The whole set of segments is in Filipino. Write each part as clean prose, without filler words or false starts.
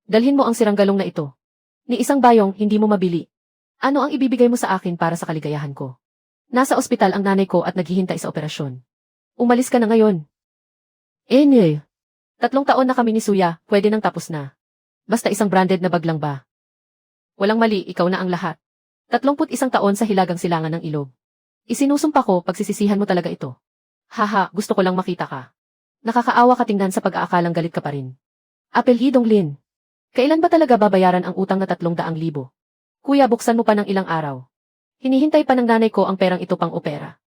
Dalhin mo ang siranggalong na ito. Ni isang bayong hindi mo mabili. Ano ang ibibigay mo sa akin para sa kaligayahan ko? Nasa ospital ang nanay ko at naghihintay sa operasyon. Umalis ka na ngayon. Anyway, 3 taon na kami ni Suya, pwede nang tapos na. Basta isang branded na bag lang ba? Walang mali, ikaw na ang lahat. 31 taon sa hilagang silangan ng ilog. Isinusumpa ko, pagsisisihan mo talaga ito. Haha, gusto ko lang makita ka. Nakakaawa ka tingnan sa pag-aakalang galit ka pa rin. Apelhidong Lin. Kailan ba talaga babayaran ang utang na 300,000? Kuya, buksan mo pa ng ilang araw. Hinihintay pa ng nanay ko ang perang ito pang opera.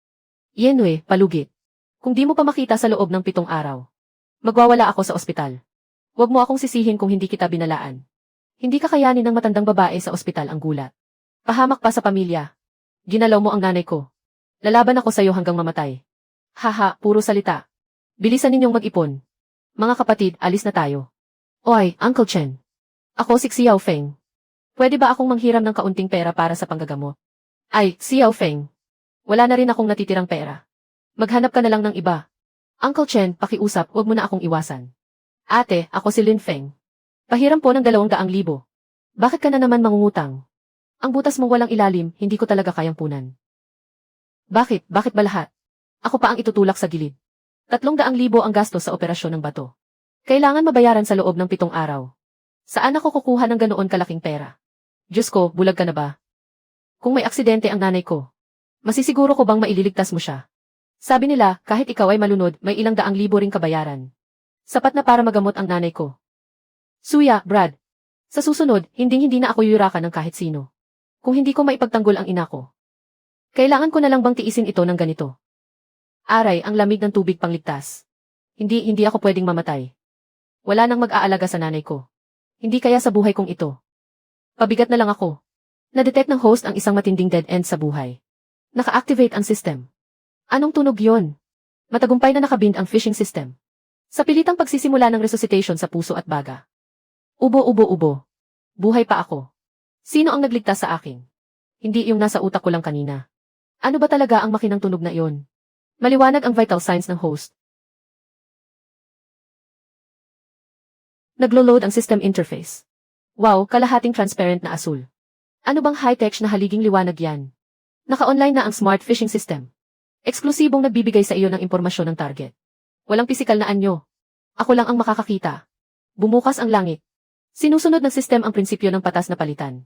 Yenwe, palugit. Kung di mo pa makita sa loob ng 7 araw, magwawala ako sa ospital. Huwag mo akong sisihin kung hindi kita binalaan. Hindi kakayanin ng matandang babae sa ospital ang gulat. Pahamak pa sa pamilya. Ginalaw mo ang nanay ko. Lalaban ako sa'yo hanggang mamatay. Haha, puro salita. Bilisan ninyong mag-ipon. Mga kapatid, alis na tayo. Oy, Uncle Chen. Ako si Xiao Feng. Pwede ba akong manghiram ng kaunting pera para sa panggagamot? Ay, Xiao Feng. Wala na rin akong natitirang pera. Maghanap ka na lang ng iba. Uncle Chen, pakiusap, huwag mo na akong iwasan. Ate, ako si Lin Feng. Pahiram po ng 200,000. Bakit ka na naman mangungutang? Ang butas mong walang ilalim, hindi ko talaga kayang punan. Bakit? Bakit ba lahat? Ako pa ang itutulak sa gilid. 300,000 ang gastos sa operasyon ng bato. Kailangan mabayaran sa loob ng 7 araw. Saan ako kukuha ng ganoon kalaking pera? Diyos ko, bulag ka na ba? Kung may aksidente ang nanay ko, masisiguro ko bang maililigtas mo siya? Sabi nila, kahit ikaw ay malunod, may ilang 100,000 ring kabayaran. Sapat na para magamot ang nanay ko. Suya, Brad. Sa susunod, hindi na ako yuyurakan ng kahit sino. Kung hindi ko maipagtanggol ang ina ko. Kailangan ko na lang bang tiisin ito ng ganito? Aray, ang lamig ng tubig pangligtas. Hindi ako pwedeng mamatay. Wala nang mag-aalaga sa nanay ko. Hindi kaya sa buhay kong ito. Pabigat na lang ako. Na-detect ng host ang isang matinding dead end sa buhay. Naka-activate ang system. Anong tunog yon? Matagumpay na nakabind ang phishing system. Sa pilitang pagsisimula ng resuscitation sa puso at baga. Ubo. Buhay pa ako. Sino ang nagligtas sa akin? Hindi yung nasa utak ko lang kanina. Ano ba talaga ang makinang tunog na iyon? Maliwanag ang vital signs ng host. Naglo-load ang system interface. Wow, kalahating transparent na asul. Ano bang high-tech na haliging liwanag yan? Naka-online na ang smart phishing system. Eksklusibong nagbibigay sa iyo ng impormasyon ng target. Walang pisikal na anyo. Ako lang ang makakakita. Bumukas ang langit. Sinusunod ng system ang prinsipyo ng patas na palitan.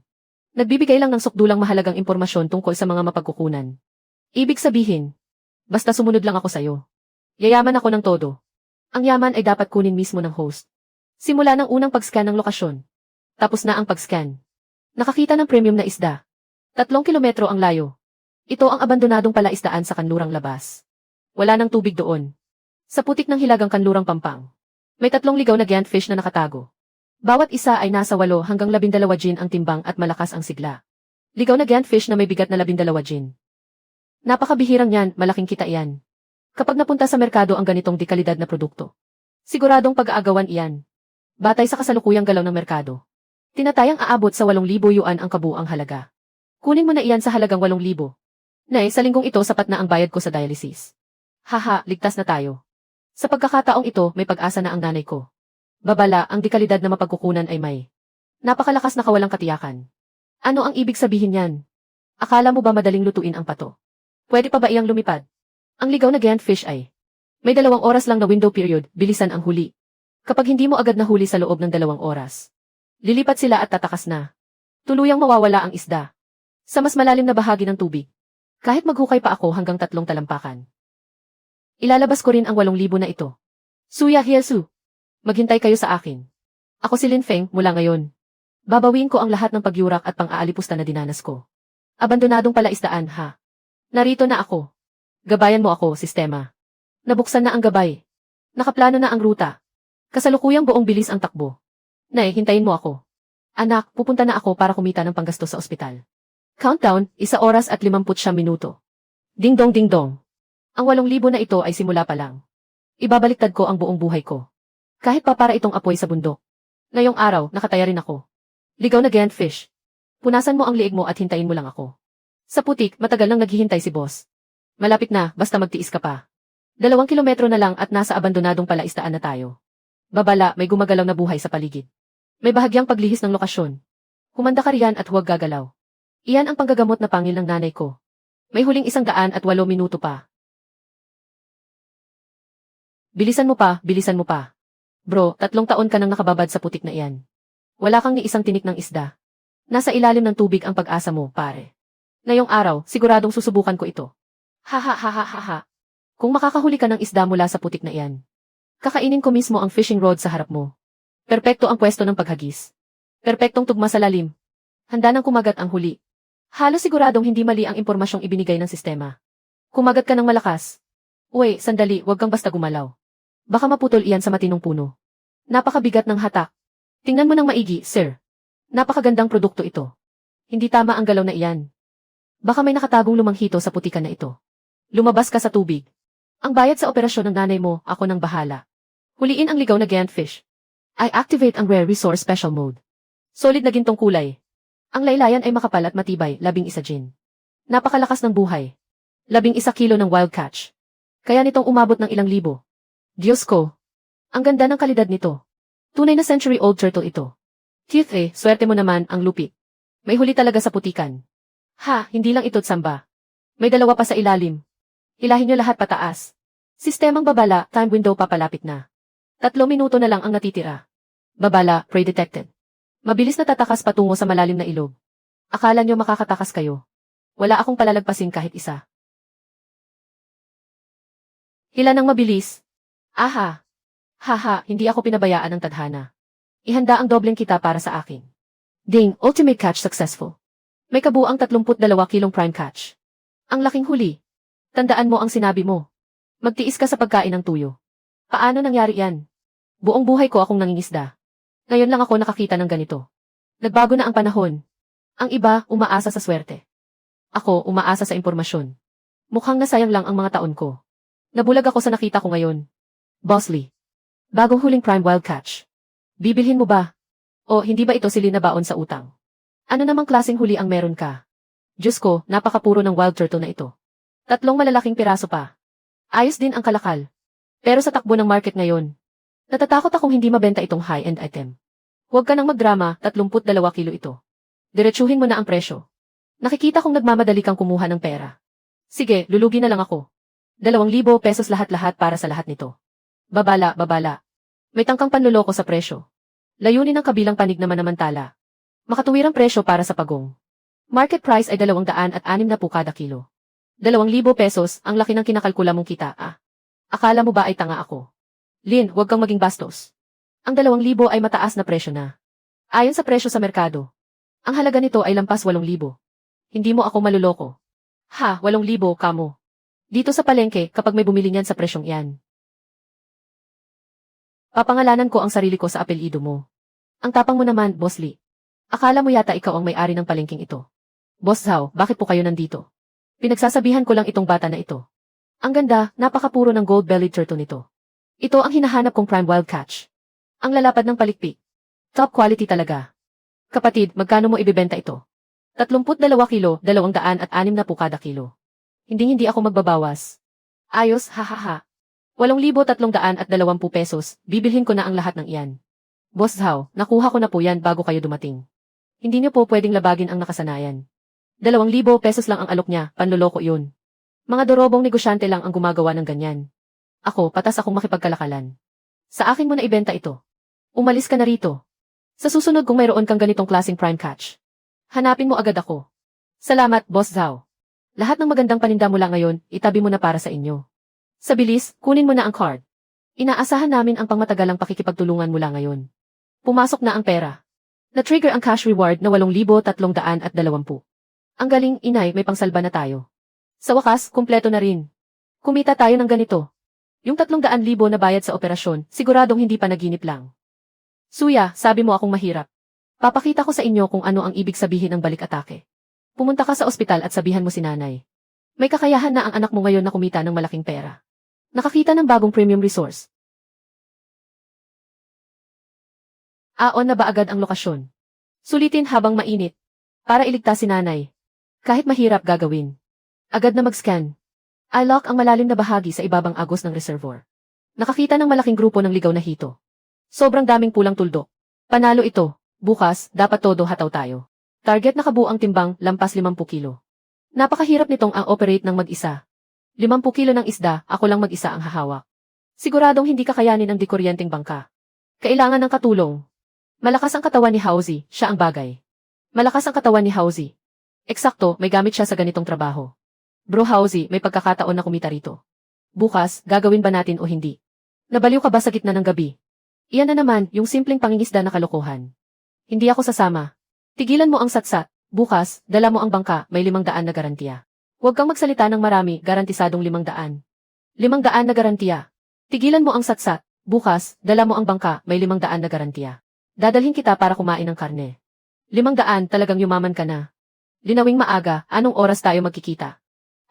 Nagbibigay lang ng sukdulang mahalagang impormasyon tungkol sa mga mapagkukunan. Ibig sabihin, basta sumunod lang ako sa'yo. Yayaman ako ng todo. Ang yaman ay dapat kunin mismo ng host. Simula ng unang pag-scan ng lokasyon. Tapos na ang pag-scan. Nakakita ng premium na isda. 3 kilometro ang layo. Ito ang abandonadong palaisdaan sa kanlurang labas. Wala nang tubig doon. Sa putik ng hilagang kanlurang Pampang. May 3 ligaw na giant fish na nakatago. Bawat isa ay nasa 8 hanggang 12 gin ang timbang at malakas ang sigla. Ligaw na giant fish na may bigat na 12 gin. Napakabihirang yan, malaking kita iyan. Kapag napunta sa merkado ang ganitong dekalidad na produkto, siguradong pag-aagawan iyan. Batay sa kasalukuyang galaw ng merkado. Tinatayang aabot sa 8,000 yuan ang kabuang halaga. Kunin mo na iyan sa halagang 8,000. Nay, sa linggong ito sapat na ang bayad ko sa dialysis. Haha, ligtas na tayo. Sa pagkakataong ito, may pag-asa na ang nanay ko. Babala, ang dekalidad na mapagkukunan ay may napakalakas na kawalang katiyakan. Ano ang ibig sabihin yan? Akala mo ba madaling lutuin ang pato? Pwede pa ba iyang lumipad? Ang ligaw na giant fish ay may 2 oras lang na window period, bilisan ang huli. Kapag hindi mo agad nahuli sa loob ng 2 oras, lilipat sila at tatakas na. Tuluyang mawawala ang isda. Sa mas malalim na bahagi ng tubig. Kahit maghukay pa ako hanggang 3 talampakan. Ilalabas ko rin ang 8,000 na ito. Suya Hyesu. Maghintay kayo sa akin. Ako si Lin Feng mula ngayon. Babawiin ko ang lahat ng pagyurak at pang-aalipusta na dinanas ko. Abandonadong palaisdaan ha. Narito na ako. Gabayan mo ako, sistema. Nabuksan na ang gabay. Nakaplano na ang ruta. Kasalukuyang buong bilis ang takbo. Nay, hintayin mo ako. Anak, pupunta na ako para kumita ng panggastos sa ospital. Countdown, 1 oras at 59 minuto. Ding dong. Ang 8,000 na ito ay simula pa lang. Ibabaliktad ko ang buong buhay ko. Kahit pa para itong apoy sa bundok. Ngayong araw, nakataya rin ako. Ligaw na giant fish. Punasan mo ang liig mo at hintayin mo lang ako. Sa putik, matagal nang naghihintay si boss. Malapit na, basta magtiis ka pa. 2 kilometro na lang at nasa abandonadong palaisdaan na tayo. Babala, may gumagalaw na buhay sa paligid. May bahagyang paglihis ng lokasyon. Humanda ka riyan at huwag gagalaw. Iyan ang panggagamot na pangil ng nanay ko. May huling 108 minuto pa. Bilisan mo pa, bilisan mo pa. Bro, 3 taon ka nang nakababad sa putik na iyan. Wala kang ni isang tinik ng isda. Nasa ilalim ng tubig ang pag-asa mo, pare. Ngayong araw, siguradong susubukan ko ito. Ha ha ha ha ha ha. Kung makakahuli ka ng isda mula sa putik na iyan, kakainin ko mismo ang fishing rod sa harap mo. Perpekto ang pwesto ng paghagis. Perpektong tugma sa lalim. Handa nang kumagat ang huli. Halos siguradong hindi mali ang impormasyong ibinigay ng sistema. Kumagat ka ng malakas. Uy, sandali, huwag kang basta gumalaw. Baka maputol iyan sa matinong puno. Napakabigat ng hatak. Tingnan mo ng maigi, sir. Napakagandang produkto ito. Hindi tama ang galaw na iyan. Baka may nakatagong lumanghito sa putikan na ito. Lumabas ka sa tubig. Ang bayad sa operasyon ng nanay mo, ako nang bahala. Huliin ang ligaw na giant fish. I activate ang Rare Resource Special Mode. Solid na gintong kulay. Ang laylayan ay makapal at matibay, 11 gin. Napakalakas ng buhay. 11 kilo ng wild catch. Kaya nitong umabot ng ilang libo. Diyos ko. Ang ganda ng kalidad nito. Tunay na century-old turtle ito. Teeth swerte mo naman ang lupit. May huli talaga sa putikan. Ha, hindi lang ito't samba. May 2 pa sa ilalim. Hilahin nyo lahat pataas. Sistemang babala, time window papalapit na. 3 minuto na lang ang natitira. Babala, prey detected. Mabilis na tatakas patungo sa malalim na ilog. Akala nyo makakatakas kayo. Wala akong palalagpasin kahit isa. Hila ng mabilis. Aha. Haha, hindi ako pinabayaan ng tadhana. Ihanda ang dobleng kita para sa akin. Ding, ultimate catch successful. May kabuang 32 kilong prime catch. Ang laking huli. Tandaan mo ang sinabi mo. Magtiis ka sa pagkain ng tuyo. Paano nangyari yan? Buong buhay ko akong nangingisda. Ngayon lang ako nakakita ng ganito. Nagbago na ang panahon. Ang iba, umaasa sa swerte. Ako, umaasa sa impormasyon. Mukhang nasayang lang ang mga taon ko. Nabulag ako sa nakita ko ngayon. Boss Lee. Bagong huling prime wild catch. Bibilhin mo ba? O hindi ba ito sili na baon sa utang? Ano namang klaseng huli ang meron ka? Diyos ko, napakapuro ng wild turtle na ito. 3 malalaking piraso pa. Ayos din ang kalakal. Pero sa takbo ng market ngayon, natatakot akong hindi mabenta itong high-end item. Huwag ka nang magdrama, 32 kilo ito. Diretsuhin mo na ang presyo. Nakikita kong nagmamadali kang kumuha ng pera. Sige, lulugi na lang ako. 2,000 pesos lahat-lahat para sa lahat nito. Babala, babala. May tangkang panluloko sa presyo. Layunin ng kabilang panig na manamantala. Makatuwirang presyo para sa pagong. Market price ay 260 kada kilo. 2,000 pesos, ang laki ng kinakalkula mong kita, ah. Akala mo ba ay tanga ako? Lin, huwag kang maging bastos. Ang 2,000 ay mataas na presyo na. Ayon sa presyo sa merkado. Ang halaga nito ay lampas 8,000. Hindi mo ako maluloko. Ha, 8,000 kamo. Dito sa palengke, kapag may bumili niyan sa presyong iyan. Papangalanan ko ang sarili ko sa apelyido mo. Ang tapang mo naman, Boss Lee. Akala mo yata ikaw ang may-ari ng palengking ito. Boss Zhao, bakit po kayo nandito? Pinagsasabihan ko lang itong bata na ito. Ang ganda, napakapuro ng gold-bellied turtle nito. Ito ang hinahanap kong prime wild catch. Ang lalapad ng palikpik. Top quality talaga. Kapatid, magkano mo ibibenta ito? 32 kilo, 260 kada kilo. Hindi ako magbabawas. Ayos, hahaha. 8,320 pesos, bibilhin ko na ang lahat ng iyan. Boss Zhao, nakuha ko na po yan bago kayo dumating. Hindi niyo po pwedeng labagin ang nakasanayan. 2,000 pesos lang ang alok niya, panloloko yun. Mga dorobong negosyante lang ang gumagawa ng ganyan. Ako, patas akong makipagkalakalan. Sa akin mo na ibenta ito. Umalis ka na rito. Sa susunod kung mayroon kang ganitong klaseng prime catch, hanapin mo agad ako. Salamat, Boss Zhao. Lahat ng magandang paninda mula ngayon, itabi mo na para sa inyo. Sa bilis, kunin mo na ang card. Inaasahan namin ang pangmatagalang pakikipagtulungan mula ngayon. Pumasok na ang pera. Na-trigger ang cash reward na 8,320. Ang galing, inay, may pangsalba na tayo. Sa wakas, kumpleto na rin. Kumita tayo ng ganito. Yung 300,000 na bayad sa operasyon, siguradong hindi pa naginip lang. Suya, sabi mo akong mahirap. Papakita ko sa inyo kung ano ang ibig sabihin ng balik atake. Pumunta ka sa ospital at sabihan mo si nanay. May kakayahan na ang anak mo ngayon na kumita ng malaking pera. Nakakita ng bagong premium resource. Aon na ba agad ang lokasyon? Sulitin habang mainit. Para iligtas si nanay. Kahit mahirap gagawin. Agad na mag-scan. I-lock ang malalim na bahagi sa ibabang agos ng reservoir. Nakakita ng malaking grupo ng ligaw na hito. Sobrang daming pulang tuldok. Panalo ito. Bukas, dapat todo hataw tayo. Target na kabuang timbang, lampas 50 kilo. Napakahirap nitong ang operate ng mag-isa. 50 kilo ng isda, ako lang mag-isa ang hahawak. Siguradong hindi kakayanin ang dikuryenteng bangka. Kailangan ng katulong. Malakas ang katawan ni Hauzi, siya ang bagay. Malakas ang katawan ni Hauzi. Eksakto, may gamit siya sa ganitong trabaho. Bro Hauzi, may pagkakataon na kumita rito. Bukas, gagawin ba natin o hindi? Nabaliw ka ba sa gitna ng gabi? Iyan na naman, yung simpleng pangingisda na kalokohan. Hindi ako sasama. Tigilan mo ang satsat. Bukas, dala mo ang bangka, may 500 na garantiya. Huwag kang magsalita ng marami, garantisadong 500. 500 na garantiya. Tigilan mo ang satsat. Bukas, dala mo ang bangka, may 500 na garantiya. Dadalhin kita para kumain ng karne. 500, talagang yumaman ka na. Linawing maaga, anong oras tayo magkikita?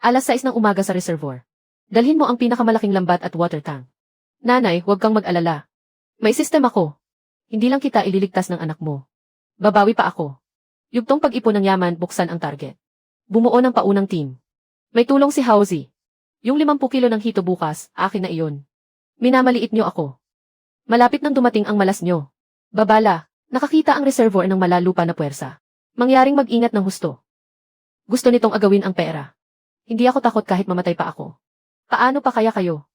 Alas 6 ng umaga sa reservoir. Dalhin mo ang pinakamalaking lambat at water tank. Nanay, huwag kang mag-alala. May system ako. Hindi lang kita ililigtas ng anak mo. Babawi pa ako. Yugtong pag-ipon ng yaman, buksan ang target. Bumuo ng paunang team. May tulong si Hauzi. Yung 50 kilo ng hito bukas, akin na iyon. Minamaliit nyo ako. Malapit nang dumating ang malas nyo. Babala, nakakita ang reservoir ng malalupa na puwersa. Mangyaring mag-ingat ng husto. Gusto nitong agawin ang pera. Hindi ako takot kahit mamatay pa ako. Paano pa kaya kayo?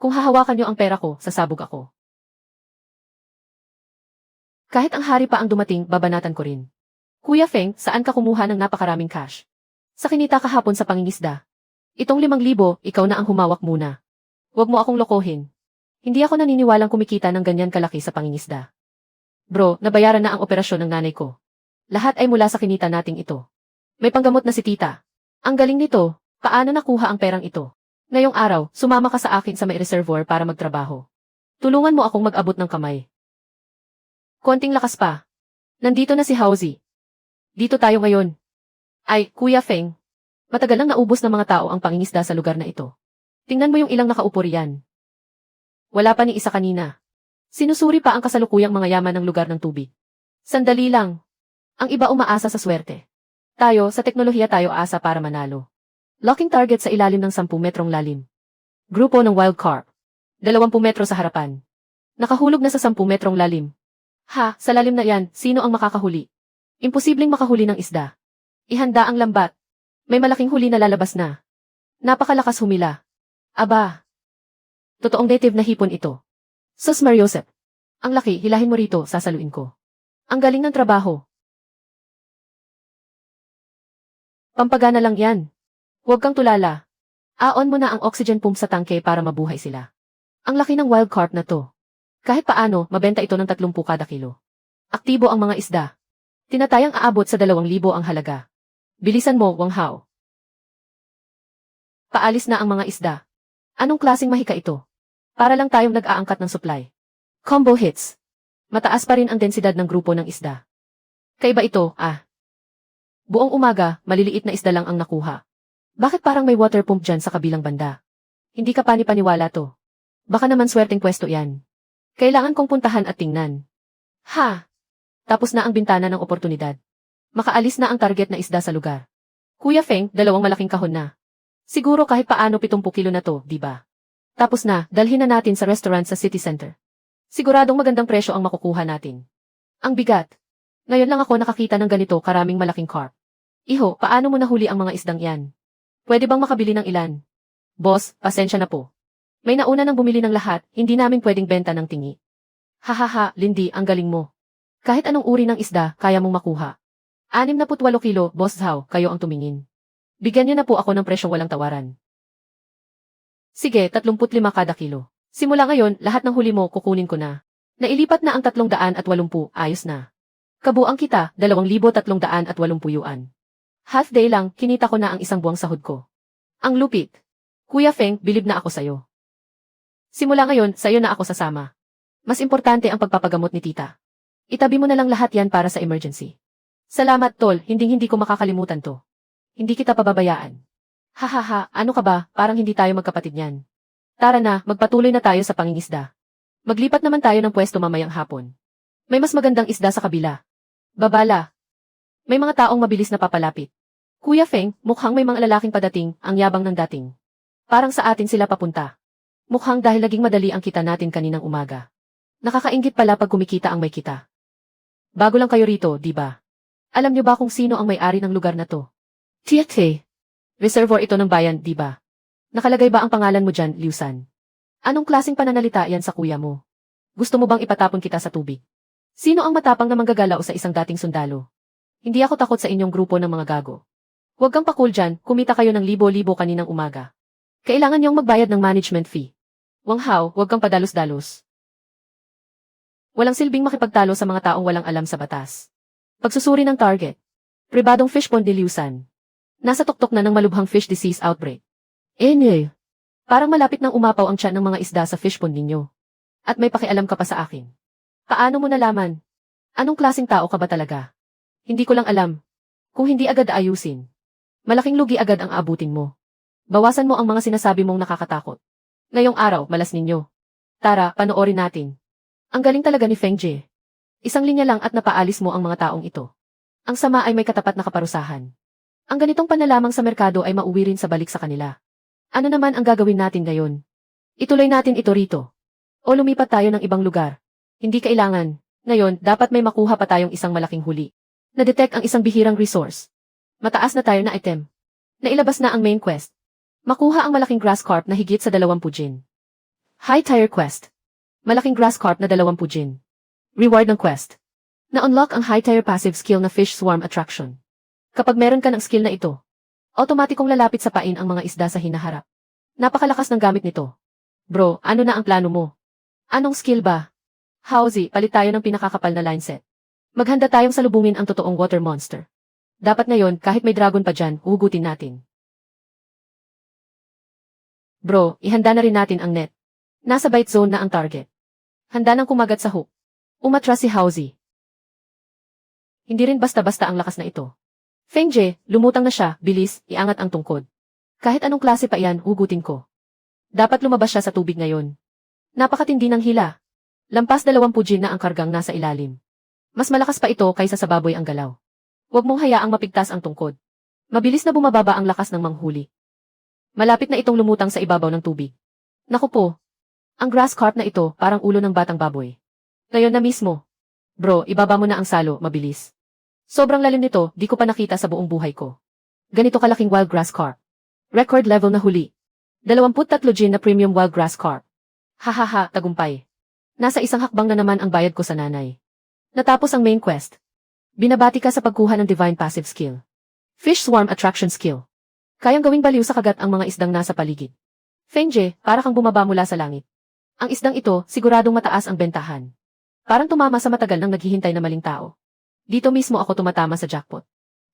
Kung hahawakan nyo ang pera ko, sasabog ako. Kahit ang hari pa ang dumating, babanatan ko rin. Kuya Feng, saan ka kumuha ng napakaraming cash? Sa kinita kahapon sa pangingisda. Itong 5,000, ikaw na ang humawak muna. Huwag mo akong lokohin. Hindi ako naniniwalang kumikita ng ganyan kalaki sa pangingisda. Bro, nabayaran na ang operasyon ng nanay ko. Lahat ay mula sa kinita nating ito. May panggamot na si tita. Ang galing nito, paano nakuha ang perang ito? Ngayong araw, sumama ka sa akin sa may reservoir para magtrabaho. Tulungan mo akong mag-abot ng kamay. Konting lakas pa. Nandito na si Hauzi. Dito tayo ngayon. Ay, Kuya Feng. Matagal nang naubos ng mga tao ang pangingisda sa lugar na ito. Tingnan mo yung ilang nakaupo riyan. Wala pa ni isa kanina. Sinusuri pa ang kasalukuyang mga yaman ng lugar ng tubig. Sandali lang. Ang iba umaasa sa swerte. Tayo, sa teknolohiya tayo asa para manalo. Locking target sa ilalim ng 10 metrong lalim. Grupo ng wild carp. 20 metro sa harapan. Nakahulog na sa 10 metrong lalim. Ha, sa lalim na yan, sino ang makakahuli? Imposibleng makahuli ng isda. Ihanda ang lambat. May malaking huli na lalabas na. Napakalakas humila. Aba. Totoong native na hipon ito. Sus Mariosep. Ang laki, hilahin mo rito, sasaluin ko. Ang galing ng trabaho. Pampagana lang yan. Huwag kang tulala. Aon mo na ang oxygen pump sa tangke para mabuhay sila. Ang laki ng wild carp na to. Kahit paano, mabenta ito ng 30 kada kilo. Aktibo ang mga isda. Tinatayang aabot sa 2,000 ang halaga. Bilisan mo, Wang Hao. Paalis na ang mga isda. Anong klaseng mahika ito? Para lang tayong nag-aangkat ng supply. Combo hits. Mataas pa rin ang densidad ng grupo ng isda. Kaiba ito, Buong umaga, maliliit na isda lang ang nakuha. Bakit parang may water pump dyan sa kabilang banda? Hindi ka pani-paniwala to. Baka naman swerteng pwesto yan. Kailangan kong puntahan at tingnan. Ha! Tapos na ang bintana ng oportunidad. Makaalis na ang target na isda sa lugar. Kuya Feng, 2 malaking kahon na. Siguro kahit paano 70 kilo na to, di ba? Tapos na, dalhin na natin sa restaurant sa city center. Siguradong magandang presyo ang makukuha natin. Ang bigat. Ngayon lang ako nakakita ng ganito karaming malaking carp. Iho, paano mo nahuli ang mga isdang yan? Pwede bang makabili ng ilan? Boss, pasensya na po. May nauna nang bumili ng lahat, hindi namin pwedeng benta ng tingi. Hahaha, Lindy, ang galing mo. Kahit anong uri ng isda, kaya mong makuha. 68 kilo, Boss Zhao, kayo ang tumingin. Bigyan niyo na po ako ng presyong walang tawaran. Sige, 35 kada kilo. Simula ngayon, lahat ng huli mo kukunin ko na. Nailipat na ang 380, ayos na. Kabuang kita, 2,380 yuan. Half day lang, kinita ko na ang isang buwang sahod ko. Ang lupit. Kuya Feng, bilib na ako sa'yo. Simula ngayon, sa'yo na ako sasama. Mas importante ang pagpapagamot ni tita. Itabi mo na lang lahat yan para sa emergency. Salamat tol, hindi ko makakalimutan to. Hindi kita pababayaan. Hahaha, ano ka ba, parang hindi tayo magkapatid niyan. Tara na, magpatuloy na tayo sa pangingisda. Maglipat naman tayo ng pwesto mamayang hapon. May mas magandang isda sa kabila. Babala. May mga taong mabilis na papalapit. Kuya Feng, mukhang may mga lalaking padating, ang yabang ng dating. Parang sa atin sila papunta. Mukhang dahil naging madali ang kita natin kaninang umaga. Nakakainggit pala pag kumikita ang may kita. Bago lang kayo rito, di ba? Alam niyo ba kung sino ang may-ari ng lugar na to? TFA. Reservoir ito ng bayan, di ba? Nakalagay ba ang pangalan mo dyan, Liu San? Anong klaseng pananalita yan sa kuya mo? Gusto mo bang ipatapon kita sa tubig? Sino ang matapang na manggagalaw sa isang dating sundalo? Hindi ako takot sa inyong grupo ng mga gago. Huwag kang pakul dyan, kumita kayo ng libo-libo kaninang umaga. Kailangan niyong magbayad ng management fee. Wang Hao, huwag kang padalos-dalos. Walang silbing makipagtalo sa mga taong walang alam sa batas. Pagsusuri ng target. Pribadong fish pond ni Liu San. Nasa tuktok na ng malubhang fish disease outbreak. Parang malapit nang umapaw ang tiyan ng mga isda sa fish pond ninyo. At may pakialam ka pa sa akin. Paano mo nalaman? Anong klaseng tao ka ba talaga? Hindi ko lang alam. Kung hindi agad ayusin, malaking lugi agad ang aabutin mo. Bawasan mo ang mga sinasabi mong nakakatakot. Ngayong araw, malas ninyo. Tara, panoorin natin. Ang galing talaga ni Feng Jie. Isang linya lang at napaalis mo ang mga taong ito. Ang sama ay may katapat na kaparusahan. Ang ganitong panlalamang sa merkado ay mauwi rin sa balik sa kanila. Ano naman ang gagawin natin ngayon? Ituloy natin ito rito. O lumipat tayo ng ibang lugar. Hindi kailangan. Ngayon, dapat may makuha pa tayong isang malaking huli. Na-detect ang isang bihirang resource. Mataas na tier na item. Nailabas na ang main quest. Makuha ang malaking grass carp na higit sa 20 jin. High tier quest. Malaking grass carp na 20 jin. Reward ng quest. Na-unlock ang high tier passive skill na fish swarm attraction. Kapag meron ka ng skill na ito, automatikong lalapit sa pain ang mga isda sa hinaharap. Napakalakas ng gamit nito. Bro, ano na ang plano mo? Anong skill ba? Hauzi, palit tayo ng pinakakapal na line set. Maghanda tayong salubungin ang totoong water monster. Dapat ngayon, kahit may dragon pa dyan, hugutin natin. Bro, ihanda na rin natin ang net. Nasa bite zone na ang target. Handa nang kumagat sa hook. Umatras si Hauzi. Hindi rin basta-basta ang lakas na ito. Feng Jie, lumutang na siya, bilis, iangat ang tungkod. Kahit anong klase pa iyan, hugutin ko. Dapat lumabas siya sa tubig ngayon. Napakatindi ng hila. Lampas 20 jin na ang kargang nasa ilalim. Mas malakas pa ito kaysa sa baboy ang galaw. Huwag mong hayaang mapigtas ang tungkod. Mabilis na bumababa ang lakas ng manghuli. Malapit na itong lumutang sa ibabaw ng tubig. Naku po. Ang grass carp na ito parang ulo ng batang baboy. Ngayon na mismo. Bro, ibaba mo na ang salo, mabilis. Sobrang lalim nito, di ko pa nakita sa buong buhay ko. Ganito kalaking wild grass carp. Record level na huli. 23 jin na premium wild grass carp. Hahaha, tagumpay. Nasa isang hakbang na naman ang bayad ko sa nanay. Natapos ang main quest. Binabati ka sa pagkuha ng divine passive skill. Fish swarm attraction skill. Kayang gawing baliw sa kagat ang mga isdang nasa paligid. Feng Jie, para kang bumaba mula sa langit. Ang isdang ito, siguradong mataas ang bentahan. Parang tumama sa matagal nang naghihintay na maling tao. Dito mismo ako tumatama sa jackpot.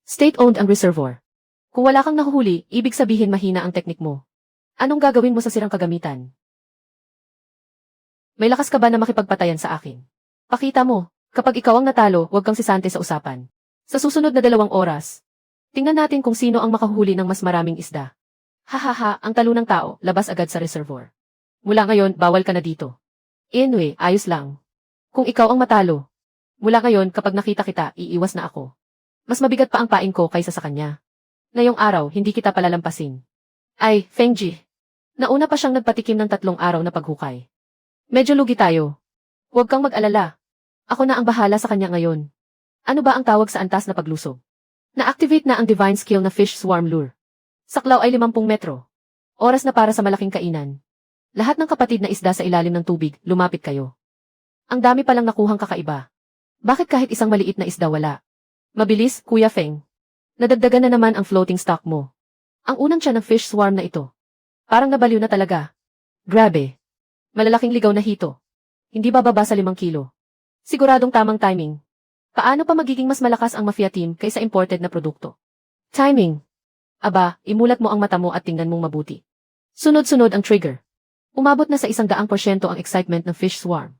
State-owned ang reservoir. Kung wala kang nahuhuli, ibig sabihin mahina ang teknik mo. Anong gagawin mo sa sirang kagamitan? May lakas ka ba na makipagpatayan sa akin? Pakita mo. Kapag ikaw ang natalo, huwag kang sisante sa usapan. Sa susunod na 2 oras, tingnan natin kung sino ang makahuhuli ng mas maraming isda. Hahaha, ang talo ng tao, labas agad sa reservoir. Mula ngayon, bawal ka na dito. Anyway, ayos lang. Kung ikaw ang matalo, mula ngayon kapag nakita kita, iiwas na ako. Mas mabigat pa ang pain ko kaysa sa kanya. Ngayong araw, hindi kita palalampasin. Ay, Feng Jie. Nauna pa siyang nagpatikim ng 3 araw na paghukay. Medyo lugi tayo. Huwag kang mag-alala. Ako na ang bahala sa kanya ngayon. Ano ba ang tawag sa antas na paglusog? Na-activate na ang divine skill na fish swarm lure. Saklaw ay 50 metro. Oras na para sa malaking kainan. Lahat ng kapatid na isda sa ilalim ng tubig, lumapit kayo. Ang dami palang nakuhang kakaiba. Bakit kahit isang maliit na isda wala? Mabilis, Kuya Feng. Nadagdagan na naman ang floating stock mo. Ang unang tiyan ng fish swarm na ito. Parang nabaliw na talaga. Grabe. Malalaking ligaw na hito. Hindi bababa sa 5 kilo. Siguradong tamang timing. Paano pa magiging mas malakas ang mafia team kaysa imported na produkto? Timing. Aba, imulat mo ang mata mo at tingnan mong mabuti. Sunod-sunod ang trigger. Umabot na sa 100% ang excitement ng fish swarm.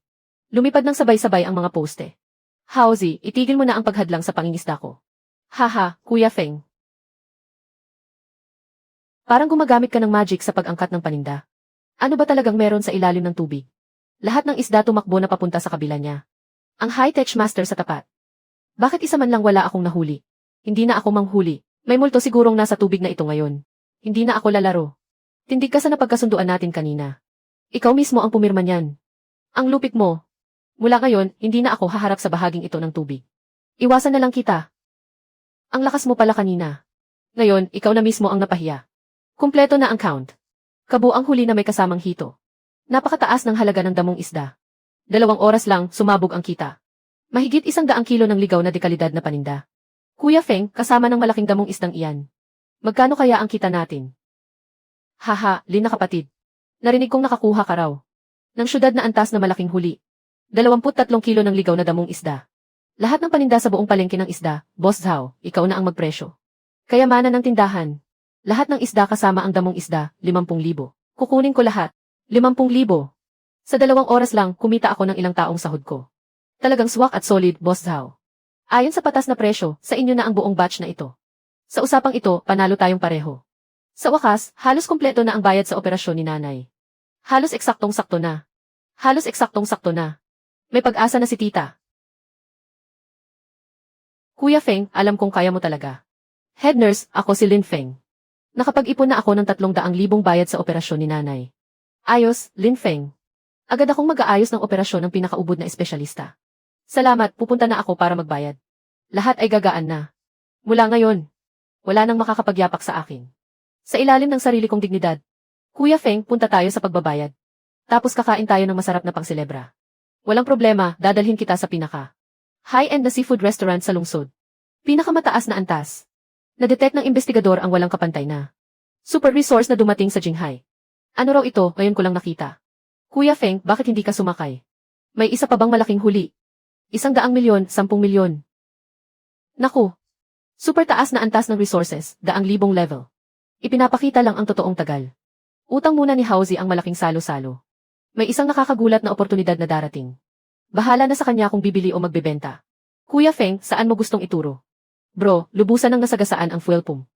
Lumipad ng sabay-sabay ang mga poste. Hauzi, itigil mo na ang paghadlang sa pangingisda ko. Haha, Kuya Feng. Parang gumagamit ka ng magic sa pag-angkat ng paninda. Ano ba talagang meron sa ilalim ng tubig? Lahat ng isda tumakbo na papunta sa kabila niya. Ang high-tech master sa tapat. Bakit isa man lang wala akong nahuli? Hindi na ako manghuli. May multo sigurong nasa tubig na ito ngayon. Hindi na ako lalaro. Tindig ka sa napagkasunduan natin kanina. Ikaw mismo ang pumirma niyan. Ang lupit mo. Mula ngayon, hindi na ako haharap sa bahaging ito ng tubig. Iwasan na lang kita. Ang lakas mo pala kanina. Ngayon, ikaw na mismo ang napahiya. Kumpleto na ang count. Kabuang huli na may kasamang hito. Napakataas ng halaga ng damong isda. 2 oras lang, sumabog ang kita. Mahigit 100 kilo ng ligaw na dekalidad na paninda. Kuya Feng, kasama ng malaking damong isdang iyan. Magkano kaya ang kita natin? Haha, Lin na kapatid. Narinig kong nakakuha ka raw. Ng syudad na antas na malaking huli. 23 kilo ng ligaw na damong isda. Lahat ng paninda sa buong palengke ng isda, Boss Zhao, ikaw na ang magpresyo. Kayamanan ng tindahan. Lahat ng isda kasama ang damong isda, 50,000. Kukunin ko lahat. 50,000. Sa 2 oras lang, kumita ako ng ilang taong sahod ko. Talagang swak at solid, Boss Zhao. Ayon sa patas na presyo, sa inyo na ang buong batch na ito. Sa usapang ito, panalo tayong pareho. Sa wakas, halos kumpleto na ang bayad sa operasyon ni nanay. Halos eksaktong-sakto na. Halos eksaktong-sakto na. May pag-asa na si tita. Kuya Feng, alam kong kaya mo talaga. Head nurse, ako si Lin Feng. Nakapag-ipon na ako ng 300,000 bayad sa operasyon ni nanay. Ayos, Lin Feng. Agad akong mag-aayos ng operasyon ng pinakaubod na espesyalista. Salamat, pupunta na ako para magbayad. Lahat ay gagaan na. Mula ngayon, wala nang makakapagyapak sa akin. Sa ilalim ng sarili kong dignidad. Kuya Feng, punta tayo sa pagbabayad. Tapos kakain tayo ng masarap na pangselebra. Walang problema, dadalhin kita sa pinaka high-end na seafood restaurant sa lungsod. Pinakamataas na antas. Na-detect ng investigador ang walang kapantay na super resource na dumating sa Jinghai. Ano raw ito, ngayon ko lang nakita. Kuya Feng, bakit hindi ka sumakay? May isa pa bang malaking huli? 100 milyon, 10 milyon. Naku. Super taas na antas ng resources, 100,000 level. Ipinapakita lang ang totoong tagal. Utang muna ni Hauzi ang malaking salo-salo. May isang nakakagulat na oportunidad na darating. Bahala na sa kanya kung bibili o magbebenta. Kuya Feng, saan mo gustong ituro? Bro, lubusan ng nasagasaan ang fuel pump.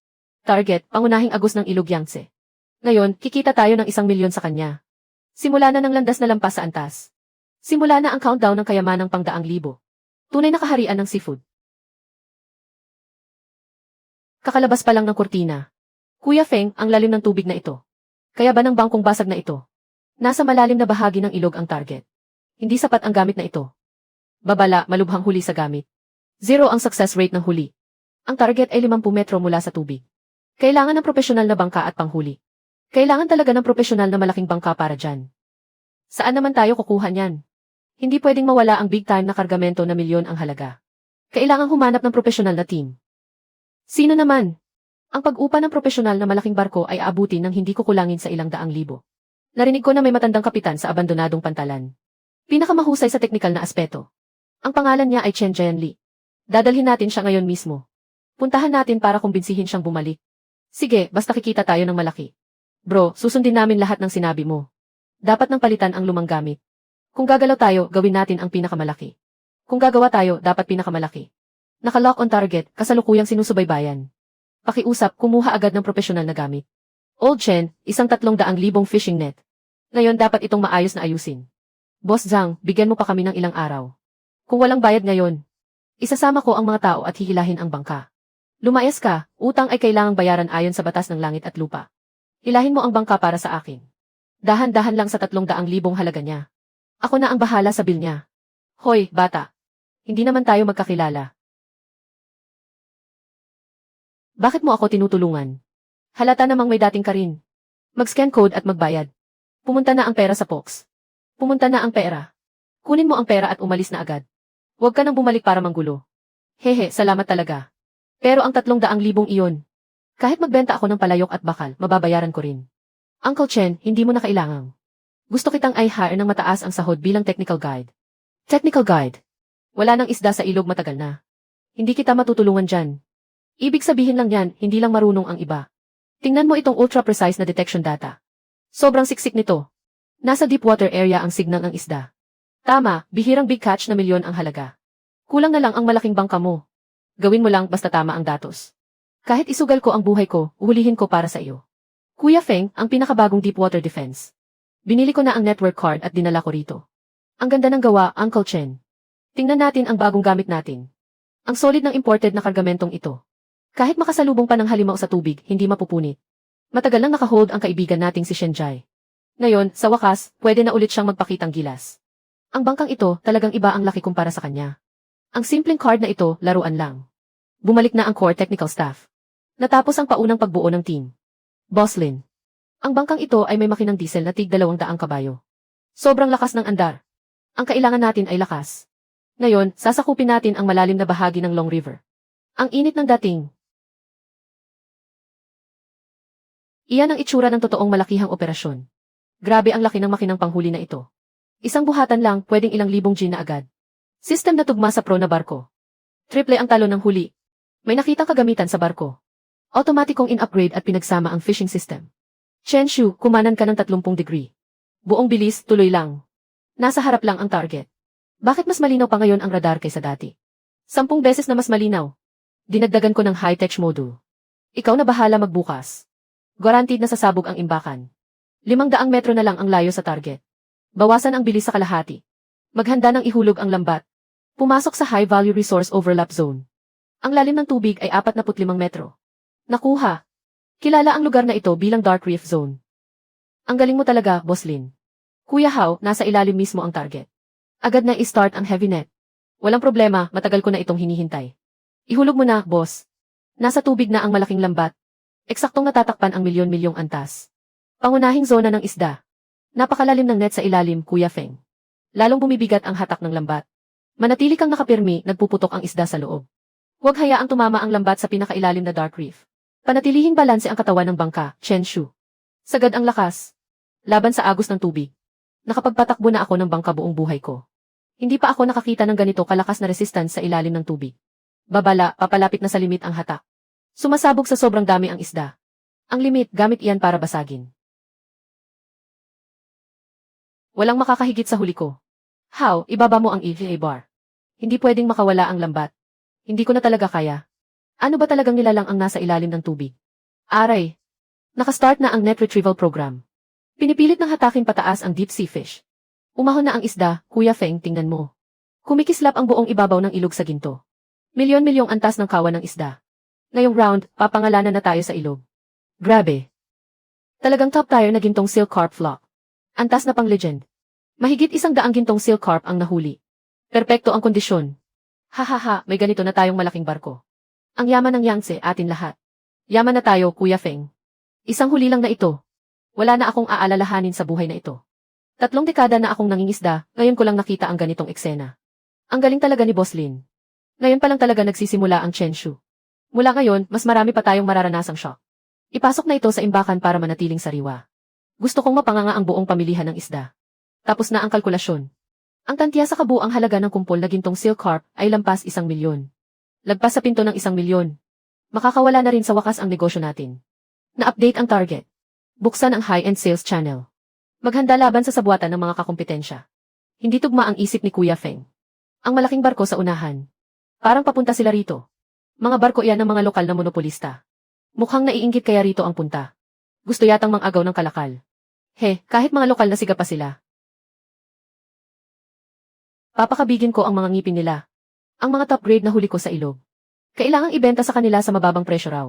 Target, pangunahing agos ng Ilog Yangtze. Ngayon, kikita tayo ng 1 milyon sa kanya. Simula na ng landas na lampas sa antas. Simula na ang countdown ng kayamanang pang 100,000. Tunay na kaharian ng seafood. Kakalabas pa lang ng kurtina. Kuya Feng, ang lalim ng tubig na ito. Kaya ba ng bangkong basag na ito? Nasa malalim na bahagi ng ilog ang target. Hindi sapat ang gamit na ito. Babala, malubhang huli sa gamit. 0 ang success rate ng huli. Ang target ay 50 metro mula sa tubig. Kailangan ng profesional na bangka at panghuli. Kailangan talaga ng profesional na malaking bangka para dyan. Saan naman tayo kukuha niyan? Hindi pwedeng mawala ang big time na kargamento na milyon ang halaga. Kailangang humanap ng profesional na team. Sino naman? Ang pag-upa ng profesional na malaking barko ay aabutin ng hindi kukulangin sa ilang 100,000. Narinig ko na may matandang kapitan sa abandonadong pantalan. Pinakamahusay sa teknikal na aspeto. Ang pangalan niya ay Chen Jianli. Dadalhin natin siya ngayon mismo. Puntahan natin para kumbinsihin siyang bumalik. Sige, basta kikita tayo ng malaki. Bro, susundin namin lahat ng sinabi mo. Dapat nang palitan ang lumang gamit. Kung gagalaw tayo, gawin natin ang pinakamalaki. Kung gagawa tayo, dapat pinakamalaki. Naka-lock on target, kasalukuyang sinusubaybayan. Pakiusap, kumuha agad ng profesional na gamit. Old Chen, isang 300,000 fishing net. Ngayon dapat itong maayos na ayusin. Boss Zhang, bigyan mo pa kami ng ilang araw. Kung walang bayad ngayon, isasama ko ang mga tao at hihilahin ang bangka. Lumayas ka, utang ay kailangang bayaran ayon sa batas ng langit at lupa. Hilahin mo ang bangka para sa akin. Dahan-dahan lang sa 300,000 halaga niya. Ako na ang bahala sa bill niya. Hoy, bata. Hindi naman tayo magkakilala. Bakit mo ako tinutulungan? Halata namang may dating ka rin. Mag-scan code at magbayad. Pumunta na ang pera sa POX. Pumunta na ang pera. Kunin mo ang pera at umalis na agad. Huwag ka nang bumalik para manggulo. Hehe, salamat talaga. Pero ang 300,000 iyon. Kahit magbenta ako ng palayok at bakal, mababayaran ko rin. Uncle Chen, hindi mo na kailangang. Gusto kitang i-hire ng mataas ang sahod bilang technical guide. Technical guide? Wala nang isda sa ilog matagal na. Hindi kita matutulungan dyan. Ibig sabihin lang yan, hindi lang marunong ang iba. Tingnan mo itong ultra-precise na detection data. Sobrang siksik nito. Nasa deep water area ang signal ng isda. Tama, bihirang big catch na milyon ang halaga. Kulang na lang ang malaking bangka mo. Gawin mo lang basta tama ang datos. Kahit isugal ko ang buhay ko, uhulihin ko para sa iyo. Kuya Feng, ang pinakabagong deep water defense. Binili ko na ang network card at dinala ko rito. Ang ganda ng gawa, Uncle Chen. Tingnan natin ang bagong gamit natin. Ang solid ng imported na kargamentong ito. Kahit makasalubong pa ng halimaw sa tubig, hindi mapupunit. Matagal nang nakahold ang kaibigan nating si Shenjai. Ngayon, sa wakas, pwede na ulit siyang magpakitang gilas. Ang bangkang ito, talagang iba ang laki kumpara sa kanya. Ang simpleng card na ito, laruan lang. Bumalik na ang core technical staff. Natapos ang paunang pagbuo ng team. Boslin. Ang bangkang ito ay may makinang diesel na tig 200 kabayo. Sobrang lakas ng andar. Ang kailangan natin ay lakas. Ngayon, sasakupin natin ang malalim na bahagi ng Long River. Ang init ng dating. Iyan ang itsura ng totoong malakihang operasyon. Grabe ang laki ng makinang panghuli na ito. Isang buhatan lang, pwedeng ilang libong G na agad. System na tugma sa pro na barko. Triple ang talo ng huli. May nakitang kagamitan sa barko. Automatikong in-upgrade at pinagsama ang fishing system. Chenshu, kumanan ka ng 30 degree. Buong bilis, tuloy lang. Nasa harap lang ang target. Bakit mas malinaw pa ngayon ang radar kaysa dati? 10 beses na mas malinaw. Dinagdagan ko ng high-tech module. Ikaw na bahala magbukas. Guaranteed na sasabog ang imbakan. 500 metro na lang ang layo sa target. Bawasan ang bilis sa kalahati. Maghanda ng ihulog ang lambat. Pumasok sa high-value resource overlap zone. Ang lalim ng tubig ay 45 metro. Nakuha. Kilala ang lugar na ito bilang Dark Reef Zone. Ang galing mo talaga, Boslin. Kuya Hao, nasa ilalim mismo ang target. Agad na i-start ang heavy net. Walang problema, matagal ko na itong hinihintay. Ihulog mo na, boss. Nasa tubig na ang malaking lambat. Eksaktong natatakpan ang milyon-milyong antas. Pangunahing zona ng isda. Napakalalim ng net sa ilalim, Kuya Feng. Lalong bumibigat ang hatak ng lambat. Manatili kang nakapirmi, nagpuputok ang isda sa loob. Huwag hayaang tumama ang lambat sa pinakailalim na Dark Reef. Panatilihing balanse ang katawan ng bangka, Chenshu. Sagad ang lakas. Laban sa agos ng tubig. Nakapagpatakbo na ako ng bangka buong buhay ko. Hindi pa ako nakakita ng ganito kalakas na resistance sa ilalim ng tubig. Babala, papalapit na sa limit ang hatak. Sumasabog sa sobrang dami ang isda. Ang limit, gamit iyan para basagin. Walang makakahigit sa huli ko. How, ibaba mo ang EVA bar. Hindi pwedeng makawala ang lambat. Hindi ko na talaga kaya. Ano ba talagang nilalang ang nasa ilalim ng tubig? Aray. Nakastart na ang net retrieval program. Pinipilit ng hatakin pataas ang deep sea fish. Umahon na ang isda, Kuya Feng, tingnan mo. Kumikislap ang buong ibabaw ng ilog sa ginto. Milyon-milyong antas ng kawan ng isda. Ngayong round, papangalanan na tayo sa ilog. Grabe. Talagang top tier na gintong silk carp flock. Antas na pang legend. Mahigit 100 gintong silk carp ang nahuli. Perpekto ang kondisyon. Hahaha, may ganito na tayong malaking barko. Ang yaman ng Yangtze, atin lahat. Yaman na tayo, Kuya Feng. Isang huli lang na ito. Wala na akong aalalahanin sa buhay na ito. 3 dekada na akong nangingisda, ngayon ko lang nakita ang ganitong eksena. Ang galing talaga ni Boslin. Ngayon pa lang talaga nagsisimula ang Chenshu. Mula ngayon, mas marami pa tayong mararanasang shock. Ipasok na ito sa imbakan para manatiling sariwa. Gusto kong mapanganga ang buong pamilihan ng isda. Tapos na ang kalkulasyon. Ang tantiya sa kabuang halaga ng kumpol na gintong silk carp ay lampas 1 milyon. Lagpas sa pinto ng 1 milyon. Makakawala na rin sa wakas ang negosyo natin. Na-update ang target. Buksan ang high-end sales channel. Maghanda laban sa sabuatan ng mga kakumpetensya. Hindi tugma ang isip ni Kuya Feng. Ang malaking barko sa unahan. Parang papunta sila rito. Mga barko iyan ng mga lokal na monopolista. Mukhang naiinggit kaya rito ang punta. Gusto yatang mang-agaw ng kalakal. Kahit mga lokal na siga pa sila. Papakabigin ko ang mga ngipin nila. Ang mga top grade na huli ko sa ilog. Kailangang ibenta sa kanila sa mababang presyo raw.